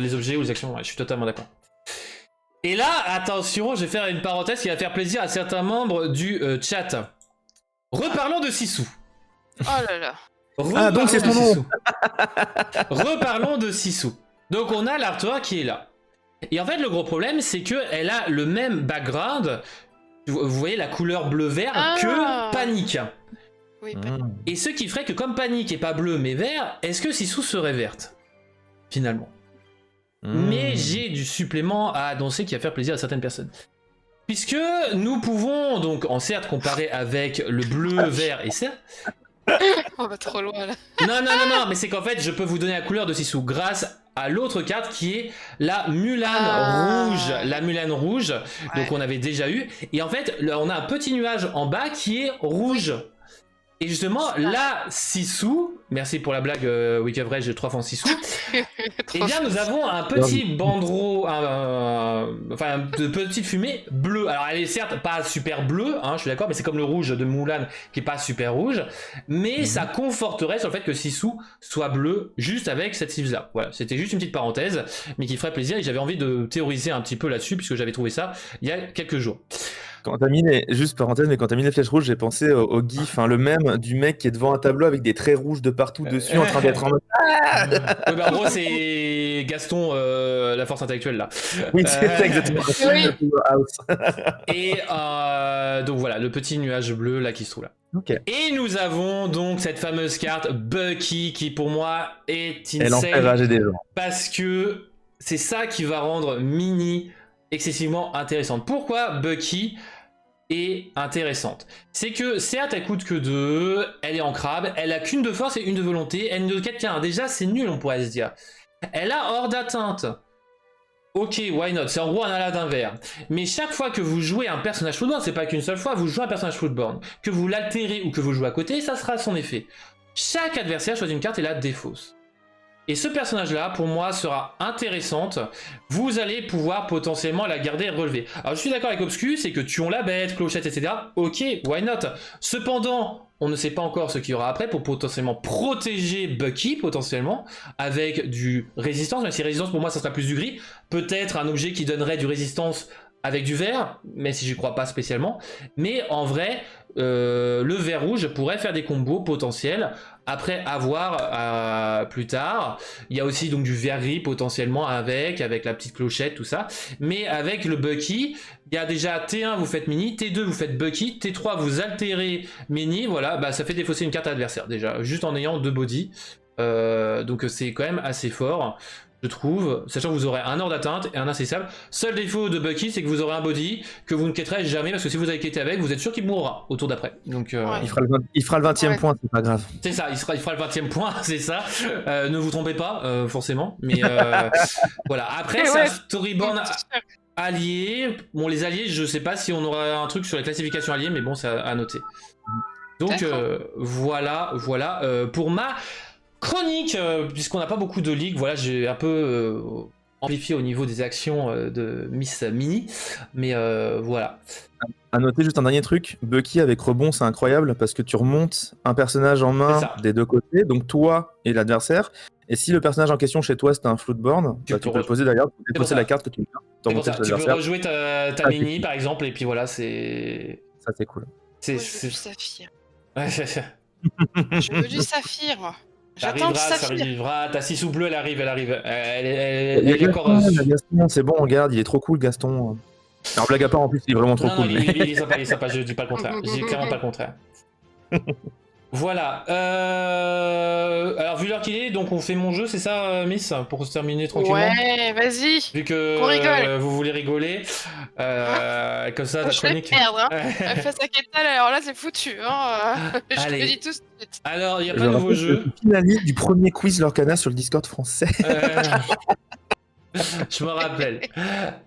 les objets ou les actions, je suis totalement d'accord. Et là, attention, je vais faire une parenthèse qui va faire plaisir à certains membres du chat. Reparlons de Sissou. Oh là là. Donc c'est ton nom. Reparlons de Sissou. Donc on a l'artwork qui est là. Et en fait, le gros problème, c'est qu'elle a le même background, vous voyez la couleur bleu-vert, que Panique. Oui, Et ce qui ferait que comme Panique est pas bleu mais vert, est-ce que Sissou serait verte finalement? Mais j'ai du supplément à annoncer qui va faire plaisir à certaines personnes. Puisque nous pouvons donc, en certes, comparer avec le bleu, vert et ça. On va trop loin là. Non, mais c'est qu'en fait, je peux vous donner la couleur de Sissou grâce à l'autre carte qui est la Mulan rouge. La Mulan rouge, donc on avait déjà eu. Et en fait, là, on a un petit nuage en bas qui est rouge. Et justement, là, Sissou, merci pour la blague, Wikivray, j'ai 3 fois Sissou. Eh bien, nous avons un petit bandeau, enfin, de petite fumée bleue. Alors, elle est certes pas super bleue, hein, je suis d'accord, mais c'est comme le rouge de Mulan qui est pas super rouge. Mais ça conforterait sur le fait que Sissou soit bleu juste avec cette cible-là. Voilà, c'était juste une petite parenthèse, mais qui ferait plaisir. Et j'avais envie de théoriser un petit peu là-dessus, puisque j'avais trouvé ça il y a quelques jours. Quand t'as mis juste parenthèse, mais quand t'as mis les flèches rouges, j'ai pensé au gif, le mème du mec qui est devant un tableau avec des traits rouges de partout dessus, en train d'être en mode. Ouais, bah, en gros, c'est Gaston, la force intellectuelle là. Oui, c'est ça, exactement. Et donc voilà, le petit nuage bleu là qui se trouve là. Okay. Et nous avons donc cette fameuse carte Bucky qui pour moi est Elle en fait rager des gens. Parce que c'est ça qui va rendre Mini excessivement intéressante. Pourquoi Bucky est intéressante? C'est que certes elle coûte que 2, elle est en crabe, elle a qu'une de force et une de volonté, elle ne quête qu'un. Déjà c'est nul on pourrait se dire. Elle a hors d'atteinte. Ok, why not? C'est en gros un Aladdin vert. Mais chaque fois que vous jouez un personnage Footborn, c'est pas qu'une seule fois, vous jouez un personnage Footborn, que vous l'altérez ou que vous jouez à côté, ça sera son effet. Chaque adversaire choisit une carte et la défausse. Et ce personnage-là, pour moi, sera intéressante. Vous allez pouvoir potentiellement la garder relevée. Alors, je suis d'accord avec Obscus, c'est que tuons la bête, clochette, etc. Ok, why not? Cependant, on ne sait pas encore ce qu'il y aura après pour potentiellement protéger Bucky, potentiellement, avec du résistance. Même si résistance, pour moi, ça sera plus du gris. Peut-être un objet qui donnerait du résistance avec du vert, même si j'y crois pas spécialement. Mais en vrai, le vert rouge pourrait faire des combos potentiels. Après avoir plus tard, il y a aussi donc du vert gris potentiellement avec la petite clochette, tout ça. Mais avec le Bucky, il y a déjà T1 vous faites Mini, T2 vous faites Bucky, T3 vous altérez Mini, voilà, bah ça fait défausser une carte adversaire déjà, juste en ayant 2 body. Donc c'est quand même assez fort. Je trouve, sachant que vous aurez un hors d'atteinte et un incessable. Seul défaut de Bucky, c'est que vous aurez un body que vous ne quêterez jamais, parce que si vous avez quêté avec, vous êtes sûr qu'il mourra au tour d'après. Donc, il fera le 20e point, c'est pas grave. C'est ça, il fera le 20e point, c'est ça. Ne vous trompez pas, forcément. Mais voilà, après, c'est un storyboard allié. Bon, les alliés, je sais pas si on aura un truc sur les classifications alliées, mais bon, c'est à noter. Donc, voilà. Pour ma chronique, puisqu'on n'a pas beaucoup de ligues, voilà, j'ai un peu amplifié au niveau des actions de Miss Mini, mais voilà. À noter juste un dernier truc, Bucky avec rebond c'est incroyable parce que tu remontes un personnage en main des deux côtés, donc toi et l'adversaire, et si le personnage en question chez toi c'est un Floodborn, tu peux le poser d'ailleurs pour défausser la carte que tu viens. Tu peux rejouer ta Mini par exemple, et puis voilà, c'est... Ça c'est cool. Je veux du saphir. Je veux du saphir, moi. J'attends le saphir. Ça arrivera, ta Sissou bleue, elle arrive. Elle est encore... Gaston, c'est bon, regarde, il est trop cool Gaston. Alors blague à part, en plus il est vraiment trop cool. Il est sympa, je dis pas le contraire. Je dis clairement pas le contraire. Voilà. Alors vu l'heure qu'il est, donc on fait mon jeu, c'est ça, Miss, pour se terminer tranquillement. Ouais, vas-y. Vu que vous voulez rigoler, comme ça, la chronique. Je vais perdre, hein. Face à Ketal, alors là c'est foutu. Hein. Je te le dis tout de suite. Alors il y a pas de nouveau jeu. Finaliste du premier quiz Lorcana sur le Discord français. Je me rappelle.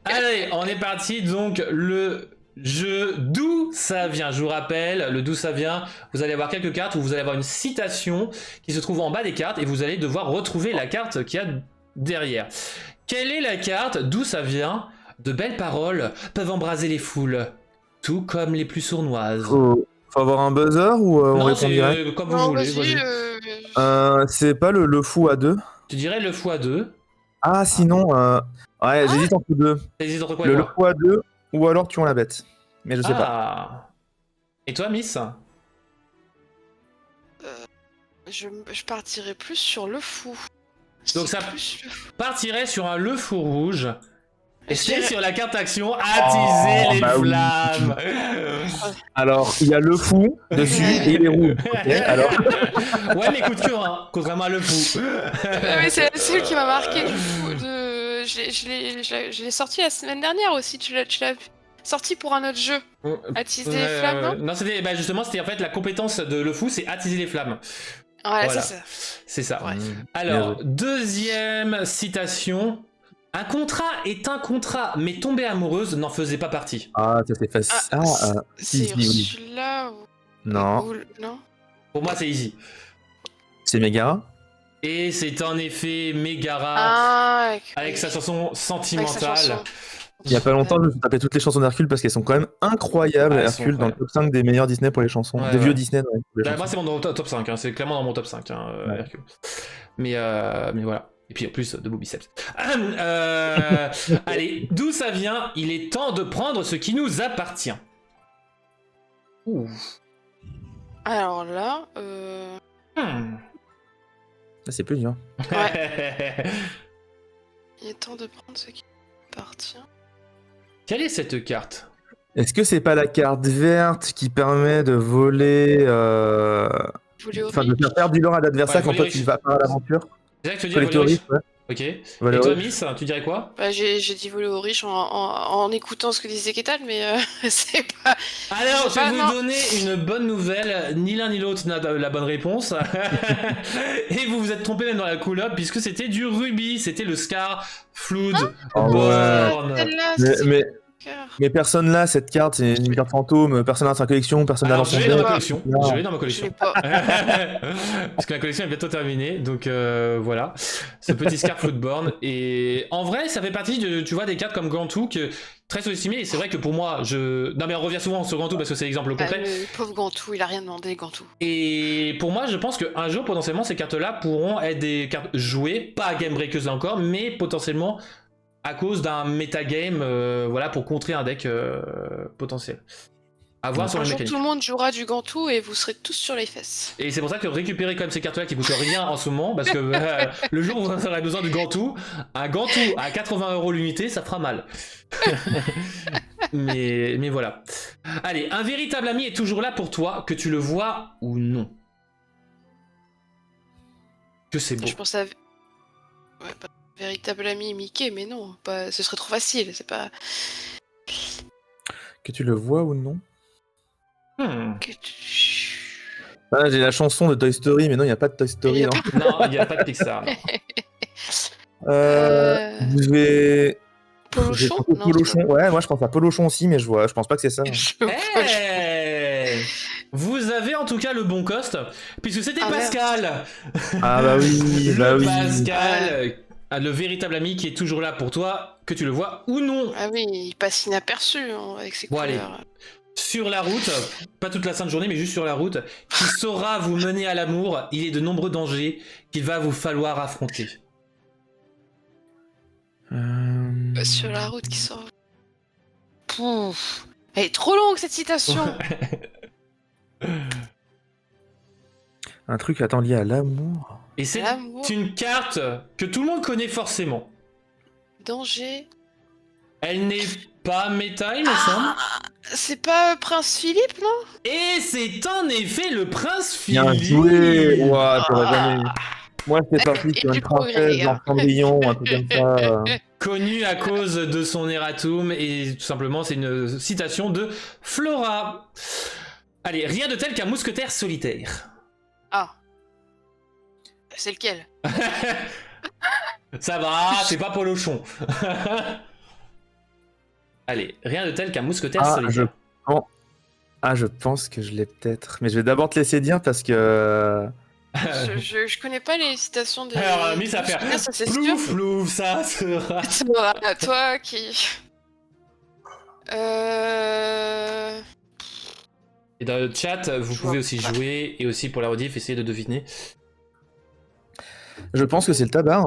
Allez, on est parti. Donc le jeu d'où ça vient. Je vous rappelle, le d'où ça vient. Vous allez avoir quelques cartes où vous allez avoir une citation qui se trouve en bas des cartes et vous allez devoir retrouver la carte qu'il y a derrière. Quelle est la carte? D'où ça vient? De belles paroles peuvent embraser les foules, tout comme les plus sournoises. Faut avoir un buzzer ou on répond direct? Comme vous voulez. C'est pas le fou à 2? Tu dirais le fou à 2. Ah, sinon, ouais, j'hésite entre deux. T'hésites entre quoi? Le fou à 2 ou alors tuons la bête. Mais je sais pas. Et toi, Miss? Je partirais plus sur le fou. Donc ça partirait sur un le fou rouge. Et c'est sur la carte action attiser les flammes. Alors, il y a le fou dessus et il est rouge. Okay, alors... ouais, mais coup de cœur, hein, contrairement à le fou. Mais c'est la seule qui m'a marqué du coup. Je l'ai sorti la semaine dernière aussi. Tu l'as sorti pour un autre jeu. Attiser les flammes, non? Non, c'était justement, c'était en fait la compétence de le fou, c'est attiser les flammes. Ouais, voilà. C'est ça. Ouais. Alors, deuxième citation. Un contrat est un contrat, mais tomber amoureuse n'en faisait pas partie. Ah, ça c'est facile. C'est celui-là ou... Non. Non. Pour moi, c'est easy. C'est Megara. Et c'est en effet Megara Ah, avec sa chanson avec sa sentimentale. chanson. Il y a pas longtemps, je me suis tapé toutes les chansons d'Hercule parce qu'elles sont quand même incroyables. Ah, elles sont Hercule dans le top 5 des meilleurs Disney pour les chansons. Ouais, des vieux ouais. Disney pour les Bah, chansons. moi, c'est mon top 5, hein. C'est clairement dans mon top 5, hein, Ouais. Hercule. Mais voilà. Et puis en plus de Bobby Biceps. Allez, d'où ça vient? Il est temps de prendre ce qui nous appartient. Ouh. Alors là, Hmm. Ah, c'est plus dur. il est temps de prendre ce qui appartient. Quelle est cette carte? Est-ce que c'est pas la carte verte qui permet de voler, Voler au enfin de riche. faire perdre du lore à l'adversaire Ouais, quand voler toi riche. tu vas pas à l'aventure? C'est ça que tu veux dire, Collector voler riche? riche, ouais. Ok. Voler Et toi, riche. Miss, tu dirais quoi? Bah, j'ai dit voler aux riches en écoutant ce que disait Ketal, mais c'est pas. Alors, je vais Ah, vous non. donner une bonne nouvelle. Ni l'un ni l'autre n'a la bonne réponse. Et vous vous êtes trompé même dans la couleur, puisque c'était du rubis. C'était le Scar Flood Oh, ouais. Born. Celle-là, Mais, c'est mais, cœur. mais personne là, cette carte, c'est une carte fantôme, personne n'a sa collection, personne n'a Alors, dans je son l'ai dans ma deck. collection. Non. Je l'ai dans ma Je collection. l'ai pas. Parce que la collection est bientôt terminée, donc voilà, ce petit Scar Floodborn. Et en vrai, ça fait partie de, tu vois, des cartes comme Gantu que très sous-estimé. Et c'est vrai que pour moi, non mais on revient souvent sur Gantu parce que c'est l'exemple Ah, concret. le pauvre Gantou, il a rien demandé, Gantou. Et pour moi, je pense qu'un jour, potentiellement, ces cartes-là pourront être des cartes jouées, pas game breakers encore, mais potentiellement à cause d'un metagame, voilà, pour contrer un deck potentiel. À voir sur Un le jour, mécanique. tout le monde jouera du Gantou et vous serez tous sur les fesses. Et c'est pour ça que récupérer quand même ces cartes-là qui coûtent rien en ce moment, parce que le jour où vous aurez besoin du Gantu, un Gantu à 80€ l'unité, ça fera mal. mais voilà. Allez, un véritable ami est toujours là pour toi, que tu le vois ou non. Que c'est beau. Je pense à. Ouais, pas véritable ami Mickey, mais non, pas... ce serait trop facile, c'est pas. Que tu le vois ou non? Que tu- Ah, j'ai la chanson de Toy Story, mais non, il n'y a pas de Toy Story. Il y a non. Non, il n'y a pas de Pixar. Non. Je vais. J'ai Polochon tenté Non, Polochon. Ouais, moi je pense à Polochon aussi, mais je pense pas que c'est ça. Eh, vous avez en tout cas le bon cost, puisque c'était Ah, merde. Pascal. Ah bah oui, Le bah oui. Pascal, le véritable ami qui est toujours là pour toi, que tu le vois ou non. Ah oui, il passe inaperçu hein, avec ses Bon, allez. couleurs. Sur la route, pas toute la sainte journée, mais juste sur la route, qui saura vous mener à l'amour, il est de nombreux dangers qu'il va vous falloir affronter. Sur la route qui sort. Pouf. Elle est trop longue cette citation. Un truc attends lié à l'amour. Et c'est L'amour, une carte que tout le monde connaît forcément. danger. Elle n'est pas méta, il me semble. C'est pas Prince Philippe, non? Et c'est en effet le prince Bien Philippe. joué. Ouah, j'aurais jamais. Moi c'est parti Et sur du une progrès, princesse les dans gars. Cendrillon, un truc comme ça. Connu à cause de son erratum, et tout simplement c'est une citation de Flora. Allez, rien de tel qu'un mousquetaire solitaire. Ah. C'est lequel? Ça va, c'est pas Polochon. Allez, rien de tel qu'un mousquetaire Ah, solitaire. je pense que je l'ai peut-être. Mais je vais d'abord te laisser dire parce que. Je connais pas les citations des. Alors, Miss, ça va faire Ah, ça c'est sûr. plouf, plouf, ça sera. Voilà, toi qui. Et dans le chat, vous Je pouvez vois aussi pas. jouer, et aussi pour la rediff, essayer de deviner. Je pense que c'est le tabac.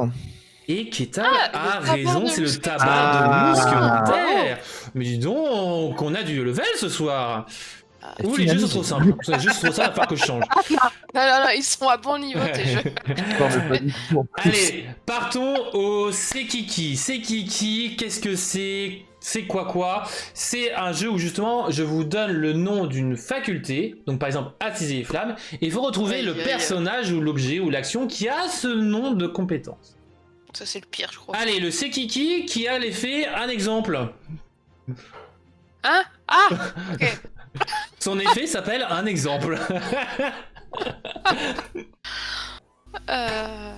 Et Ketal Ah, a le tabac raison, de c'est le mousquetaire. tabac Ah. de mousquetaire. Mais dis donc, on a du level ce soir. Ou les jeux sont trop simples. C'est juste trop simple à faire que je change. Non, ils sont à bon niveau tes jeux. Non, mais pas du tout, en plus. Allez, partons au Sekiki. Sekiki, qu'est-ce que c'est? C'est quoi? C'est un jeu où justement je vous donne le nom d'une faculté, donc par exemple attiser les flammes, et il faut retrouver Aïe, le aïe, aïe. personnage ou l'objet ou l'action qui a ce nom de compétence. Ça c'est le pire, je crois. Allez, le Sekiki qui a l'effet, un exemple. Hein? Ah! Ok. Son effet s'appelle un exemple. Euh...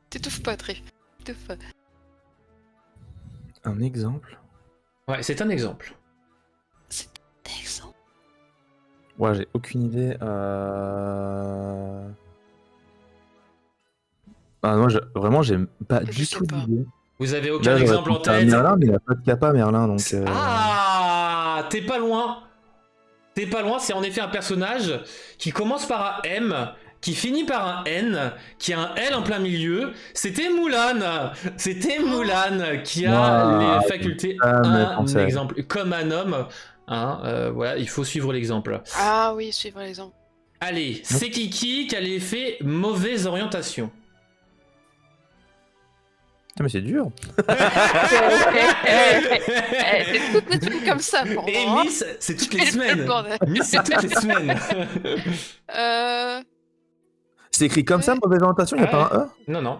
T'étouffes pas, Tré. T'étouffes pas. Un exemple. Ouais, c'est un exemple. Exemple. Ouais, j'ai aucune idée. Ah non, vraiment, j'ai pas Je du sais tout pas. d'idée. Vous avez Là, aucun j'aurais exemple en pensé à tête? Merlin, mais il n'y a pas de Kappa Merlin, donc. Ah, t'es pas loin. T'es pas loin, c'est en effet un personnage qui commence par un M, qui finit par un N, qui a un L en plein milieu. C'était Mulan. C'était Mulan qui a les Ouah, facultés. jamais Un pensé à elle. exemple, comme un homme. Hein, voilà, il faut suivre l'exemple. Ah oui, suivre l'exemple. Allez, c'est Kiki qui a l'effet mauvaise orientation. Ah, mais c'est dur. C'est toutes les trucs comme ça pour Et moi. Miss, c'est toutes les Quel semaines. bordel. Miss, c'est toutes les semaines. C'est écrit comme ça, mauvaise orientation, il n'y a pas un E? Non, non.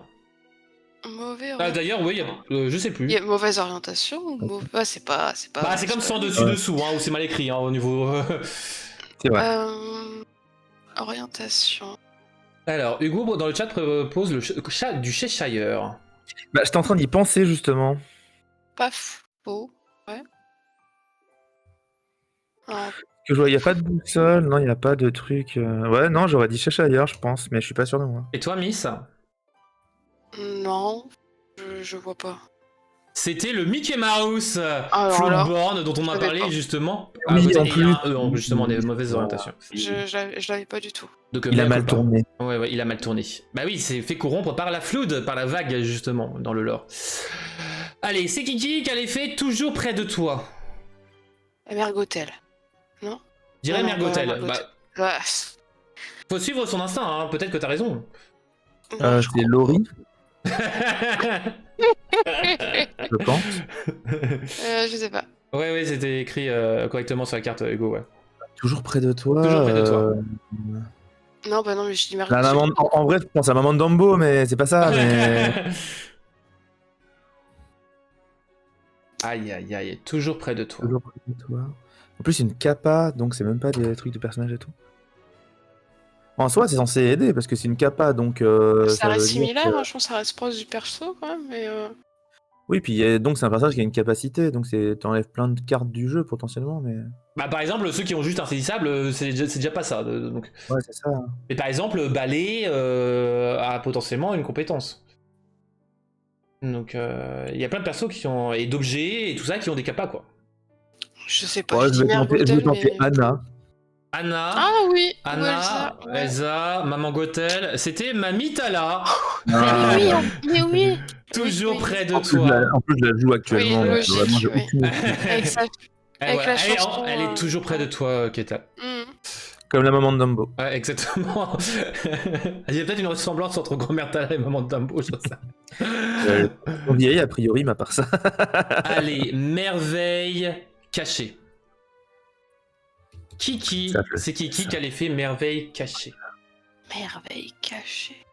Mauvais Ah, d'ailleurs, oui, je sais plus. Il y a mauvaise orientation ou mauvais... c'est pas... Bah, c'est comme sans pas- dessus-dessous, hein, où c'est mal écrit hein, au niveau. C'est vrai. Orientation. Alors, Hugo dans le chat propose le chat du Cheshire. Bah, j'étais en train d'y penser, justement. Pas faux. Ouais. Ah, Que je vois, il n'y a pas de boussole, non, il n'y a pas de truc. Ouais, non, j'aurais dit Cheshire, je pense, mais je suis pas sûr de moi. Et toi, Miss? non. Je vois pas. C'était le Mickey Mouse Alors Floodborne dont on a savais parlé pas. justement. Oui, vous en avez- il y a plus. justement des mauvaises orientations. Je l'avais pas du tout. Donc, Il a mea mal culpa. tourné. Ouais, il a mal tourné. Bah oui, c'est fait corrompre par la flood, par la vague justement, dans le lore. Allez, c'est Kiki qui a l'effet toujours près de toi. Mergotel. Je dirais Non, Mergotel. pas Mergotel. Bah, Ouais. faut suivre son instinct, hein. Peut-être que t'as raison. Non, je C'est Laurie, je pense. je sais pas. Ouais, c'était écrit correctement sur la carte, Hugo, ouais. Toujours près de toi. Toujours près de toi. Non, bah non, mais je dis La Mergotel. maman, en vrai, je pense à Maman de Dumbo, mais c'est pas ça. Mais... Aïe, toujours près de toi. Toujours près de toi. En plus, une kappa, donc c'est même pas des trucs de personnages et tout. En soi, c'est censé aider parce que c'est une kappa, donc. Ça veut reste dire similaire, que- hein, je pense que ça reste proche du perso quand même, mais Oui, puis donc c'est un personnage qui a une capacité, donc t'enlèves plein de cartes du jeu potentiellement, mais. Bah, par exemple, ceux qui ont juste insaisissable, c'est déjà pas ça. Donc. Ouais, c'est ça. Mais par exemple, Balai a potentiellement une compétence. Donc, il y a plein de persos qui ont. Et d'objets et tout ça qui ont des capas, quoi. je sais pas. Ouais, je dis je vais Mergotel, tenter mais... Anna. Anna. Ah oui, ou Anna, Elsa. Ouais. Elsa, Maman Gothel, c'était Mamie Tala. Ah, Mais oui, mais oui. Toujours Oui. près de en, plus, toi. en plus, je la joue actuellement, Oui, donc logique, vraiment, j'ai oui. aucune idée. Avec sa... Avec la chanson, elle est toujours près de toi, Keta. Comme la maman de Dumbo. Ouais, exactement. Il y a peut-être une ressemblance entre Grand-mère Tala et Maman de Dumbo, je sais ça. Vieille, a priori, mais à part ça. Allez, merveille cachée. Kiki, Ça, c'est Kiki qui a l'effet merveille cachée. Merveille cachée.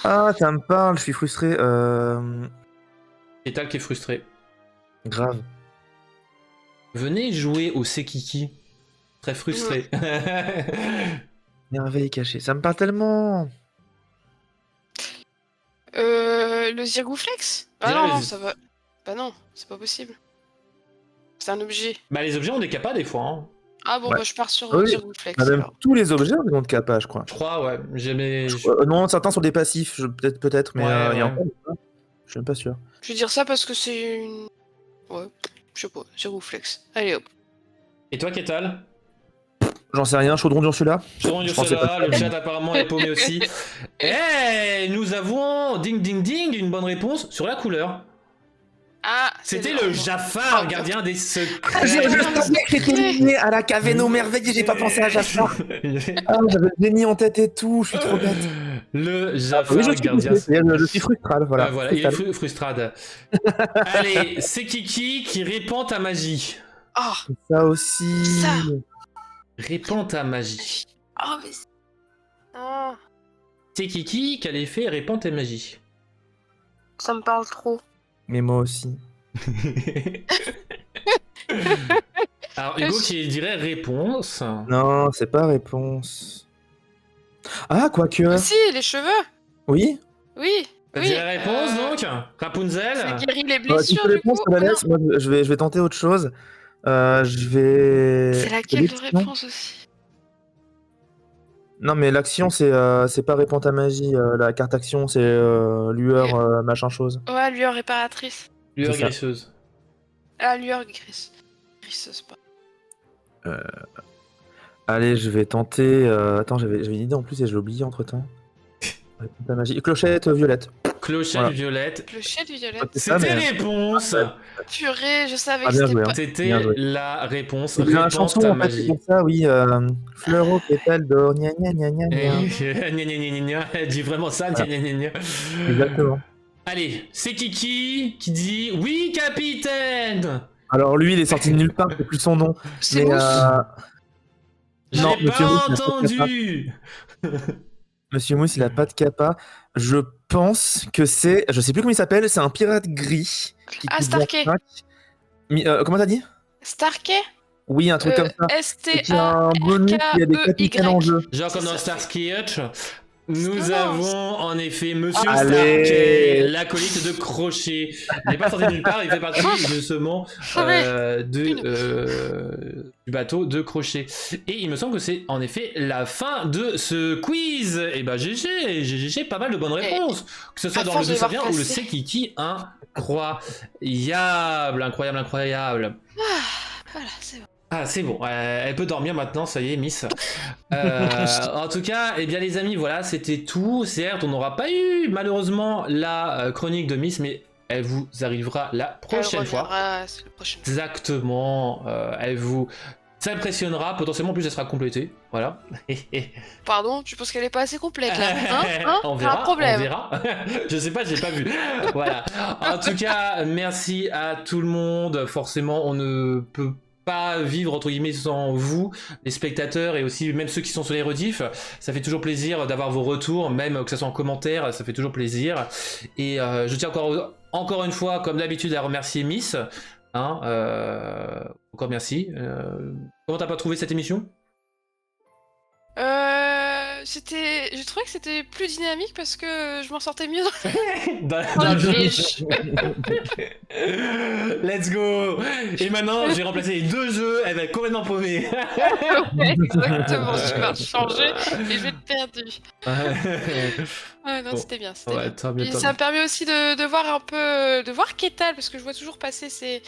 Ah, ça me parle, je suis frustré. Ketal qui est frustré. Grave. Venez jouer au C'est Kiki. Très frustré. Merveille cachée. Ça me parle tellement. Le Zirgouflex? Ah Dirais non, les- ça va. Bah non, c'est pas possible. C'est un objet. Bah, les objets ont des capas des fois. Hein. Ah bon, Ouais. bah je pars sur Oui. Zirgouflex Même alors. tous les objets ont des noms de kappa, je crois. Je crois, ouais. Jamais. Non, certains sont des passifs, peut-être, mais Ouais, il y a ouais. encore des pas. Je suis même pas sûr. Je vais dire ça parce que c'est une... Ouais, je sais pas, Zirgouflex. Allez hop. Et toi, Ketal? J'en sais rien, Chaudron d'Ursula. Chaudron Je pensais Ursula, pas. le chat apparemment est paumé aussi. Eh, nous avons ding, une bonne réponse sur la couleur. Ah, C'était c'est le bon. Jafar, Ah, gardien des J'ai secrets. savais que c'était lié à la Caveno merveille et j'ai pas pensé à Jafar. Ah, j'avais le génie en tête et tout, je suis trop bête. Le Jafar, Oui, je suis gardien. frustré, je suis frustral, voilà. Voilà, il est frustrade. Allez, c'est Kiki qui répand ta magie. Ah, Ça aussi. Ça. Répand ta magie. oh, mais... Ah, C'est Kiki qui a l'effet répand ta magie. ça me parle trop. Mais moi aussi. Alors, Hugo qui dirait réponse. Non, c'est pas réponse. Ah, quoique. Aussi, les cheveux. Oui. Oui. Ça Oui. dirait réponse donc Rapunzel. Ça guérit les Tu blessures peux du répondre coup. sur la Non. laisse. Moi, je vais tenter autre chose. Je vais. C'est laquelle de L'action. réponse aussi? Non, mais l'action, c'est pas répand ta magie. La carte action, c'est lueur, machin chose. Ouais, lueur réparatrice. Lueur C'est ça. graisseuse. Ah, lueur grisseuse, pas. Allez, je vais tenter. Attends, j'avais une idée en plus et je l'ai oublié entre temps. Répand ta magie. Clochette violette. Clochette Voilà. violette. Clochette violette. C'est ça, C'était mais- réponse. Purée, je savais Ah, que bien c'était joué, pas. hein. C'était Bien joué. la réponse. C'est bien la Réponse chanson ta en fait, c'est magie. pour ça, oui. Fleur au pétale d'or, gna gna gna gna Eh, gna. gna, gna, gna, gna, elle dit vraiment ça, gna, gna, gna, gna. Exactement. Allez, c'est Kiki qui dit oui, capitaine. Alors lui, il est sorti de nulle part, c'est plus son nom. C'est Mais Mousse. J'ai non, Monsieur Mousse, pas il a pas de entendu. Monsieur Mousse, il a pas de capa. Je pense que c'est, je sais plus comment il s'appelle, c'est un pirate gris. Qui Ah, coûte Starkey. 25. Comment t'as dit? Starkey. Oui, un truc comme ça. Et qui a un bonus, il y a des capitaines en jeu. Genre comme C'est dans ça, Starsky Hutch, nous Non, avons en effet Monsieur Allez. Starkey, l'acolyte de Crochet. Il n'est pas sorti de nulle part, il fait partie justement du bateau de Crochet. Et il me semble que c'est en effet la fin de ce quiz. Et bah GG, pas mal de bonnes réponses. Que ce soit à dans le force de d'où ça voir vient ou le passer. c'est Kiki, incroyable. Voilà, c'est bon. Ah, c'est bon, elle peut dormir maintenant, ça y est, Miss. En tout cas, eh bien les amis, voilà, c'était tout. Certes, on n'aura pas eu malheureusement la chronique de Miss, mais elle vous arrivera la prochaine fois. C'est la prochaine fois. Exactement, elle vous s'impressionnera, potentiellement en plus elle sera complétée, voilà. Pardon, tu penses qu'elle est pas assez complète là, hein? On T'as verra, un problème. on verra. Je sais pas, j'ai pas vu. Voilà. En tout cas, merci à tout le monde. Forcément, on ne peut pas vivre entre guillemets sans vous, les spectateurs et aussi même ceux qui sont sur les rediffs. Ça fait toujours plaisir d'avoir vos retours, même que ce soit en commentaire, ça fait toujours plaisir. Et je tiens encore une fois, comme d'habitude, à remercier Miss. Hein, encore merci. Comment t'as pas trouvé cette émission? Je trouvais que c'était plus dynamique parce que je m'en sortais mieux Dans dans le le jeu. piège. Let's go. Et maintenant, j'ai remplacé les deux jeux, elle va être complètement paumée. Ouais, exactement, je vais changer et je vais être perdu. Ouais, non, Bon. c'était bien, c'était Ouais, bien. tant mieux, Puis tant ça mieux. me permet aussi de voir un peu, de voir Ketal, parce que je vois toujours passer ses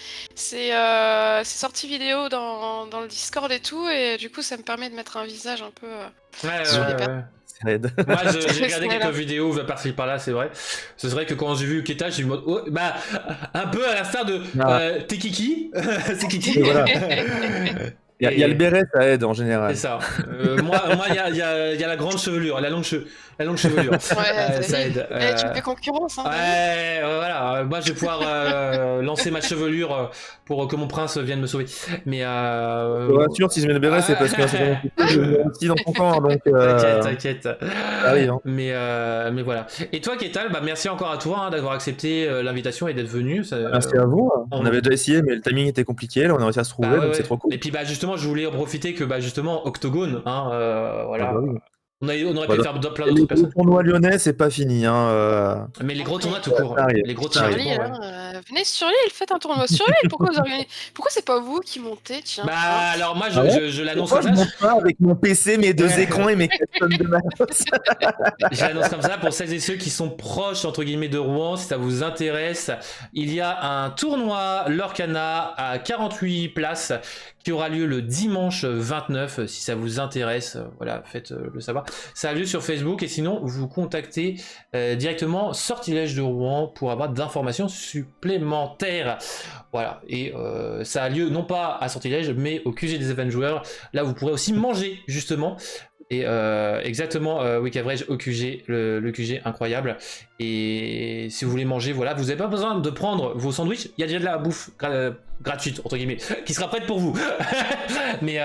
sorties vidéo dans le Discord et tout, et du coup ça me permet de mettre un visage un peu... Ouais, Sur les Ça aide. Moi, j'ai regardé C'est quelques là. vidéos par-ci par-là, c'est vrai. C'est vrai que quand j'ai vu Keta, j'ai eu le mode. Oh, bah, un peu à l'instar de. Ah. T'es Kiki. C'est Kiki. Et voilà. Il y a le béret, ça aide en général. C'est ça. Moi, il y a la grande chevelure, la longue chevelure. Ouais, Ça aide. tu me fais concurrence, hein. Ouais, voilà. Moi, je vais pouvoir lancer ma chevelure pour que mon prince vienne me sauver. Mais. Je te rassure, si je mets le béret, c'est parce que c'est vraiment je vais aussi dans ton camp, donc T'inquiète. ça arrive. Hein. Mais voilà. Et toi, Ketal, bah, merci encore à toi d'avoir accepté l'invitation et d'être venu. Merci à vous. On on- avait déjà essayé, mais le timing était compliqué. Là, on a réussi à se trouver, Bah ouais, donc ouais. c'est trop cool. Et puis bah justement, je voulais en profiter que bah justement Octogone, hein, voilà. Ah bah oui. On aurait Bah, pu faire plein Les d'autres gros personnes. tournois lyonnais, c'est pas fini. Hein. Mais les gros tournois tout court. ça arrive. Les gros Ça tournois arrive. tout Sur court, l'île, ouais. venez sur l'île, faites un tournoi sur l'île, pourquoi vous organisez... Pourquoi c'est pas vous qui montez, tiens? Bah alors moi Ah ouais je l'annonce Pourquoi comme je ça. monte pas avec mon PC, mes deux écrans et mes 4 tonnes de matos? Je l'annonce comme ça pour celles et ceux qui sont proches entre guillemets de Rouen, si ça vous intéresse. Il y a un tournoi Lorcana à 48 places qui aura lieu le dimanche 29. Si ça vous intéresse, voilà, faites le savoir. Ça a lieu sur Facebook et sinon vous contactez directement Sortilège de Rouen pour avoir d'informations supplémentaires. Voilà, et ça a lieu non pas à Sortilège mais au QG des Event Joueurs. Là vous pourrez aussi manger justement. Et exactement, Week Average au QG, le QG incroyable. Et si vous voulez manger, voilà, vous n'avez pas besoin de prendre vos sandwichs. Il y a déjà de la bouffe gratuite, entre guillemets, qui sera prête pour vous. mais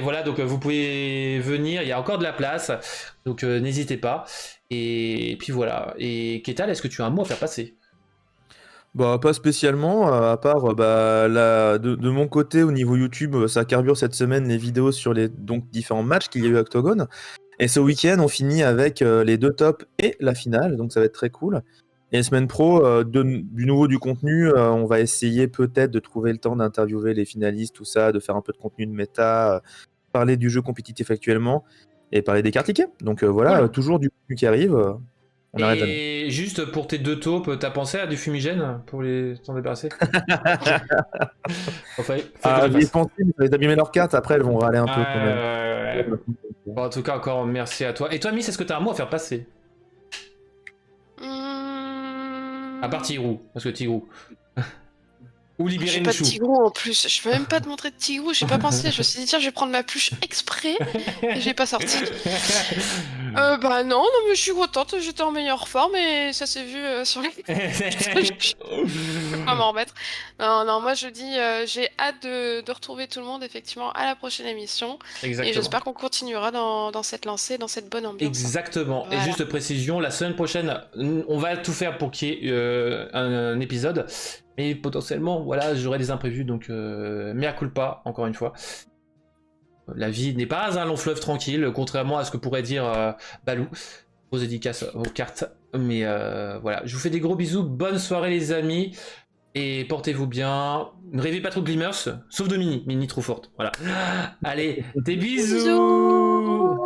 voilà, donc vous pouvez venir, il y a encore de la place. Donc n'hésitez pas. Et puis voilà. Et Ketal, est-ce que tu as un mot à faire passer? Bah, pas spécialement, à part de mon côté, au niveau YouTube, ça carbure cette semaine les vidéos sur les donc, différents matchs qu'il y a eu à Octogone. Et ce week-end, on finit avec les deux tops et la finale, donc ça va être très cool. Et semaine pro, du nouveau du contenu, on va essayer peut-être de trouver le temps d'interviewer les finalistes, tout ça, de faire un peu de contenu de méta, parler du jeu compétitif actuellement et parler des cartes liquées. Donc voilà, Cool. toujours du contenu qui arrive. On arrête jamais. Et juste pour tes 2 taupes, t'as pensé à du fumigène pour les t'en débarrasser? Fallait que je J'y ai fasse. pensé, mais ça va abîmer leurs cartes, après elles vont râler un peu quand même. Ouais. Bon, en tout cas, encore merci à toi. Et toi, Miss, est-ce que t'as un mot à faire passer? À part Tigrou, parce que Tigrou. Ou libérer J'ai pas de Michou. Tigrou en plus, je peux même pas te montrer de Tigrou, j'ai pas pensé, je me suis dit tiens je vais prendre la pluche exprès et j'ai pas sorti. Bah non, mais je suis contente, j'étais en meilleure forme et ça s'est vu sur les... Je peux pas m'en remettre. Non, moi je dis j'ai hâte de retrouver tout le monde effectivement à la prochaine émission et Exactement. j'espère qu'on continuera dans cette lancée, dans cette bonne ambiance. Exactement. Voilà. Et juste précision, la semaine prochaine, on va tout faire pour qu'il y ait un épisode. Mais potentiellement, voilà, j'aurai des imprévus, donc mea culpa, encore une fois. La vie n'est pas un long fleuve tranquille, contrairement à ce que pourrait dire Balou. Vos dédicaces aux cartes. Mais voilà, je vous fais des gros bisous, bonne soirée les amis. Et portez-vous bien. Ne rêvez pas trop de Glimmers, sauf de Mini. Mini trop forte. Voilà. Allez, des bisous. Bisous.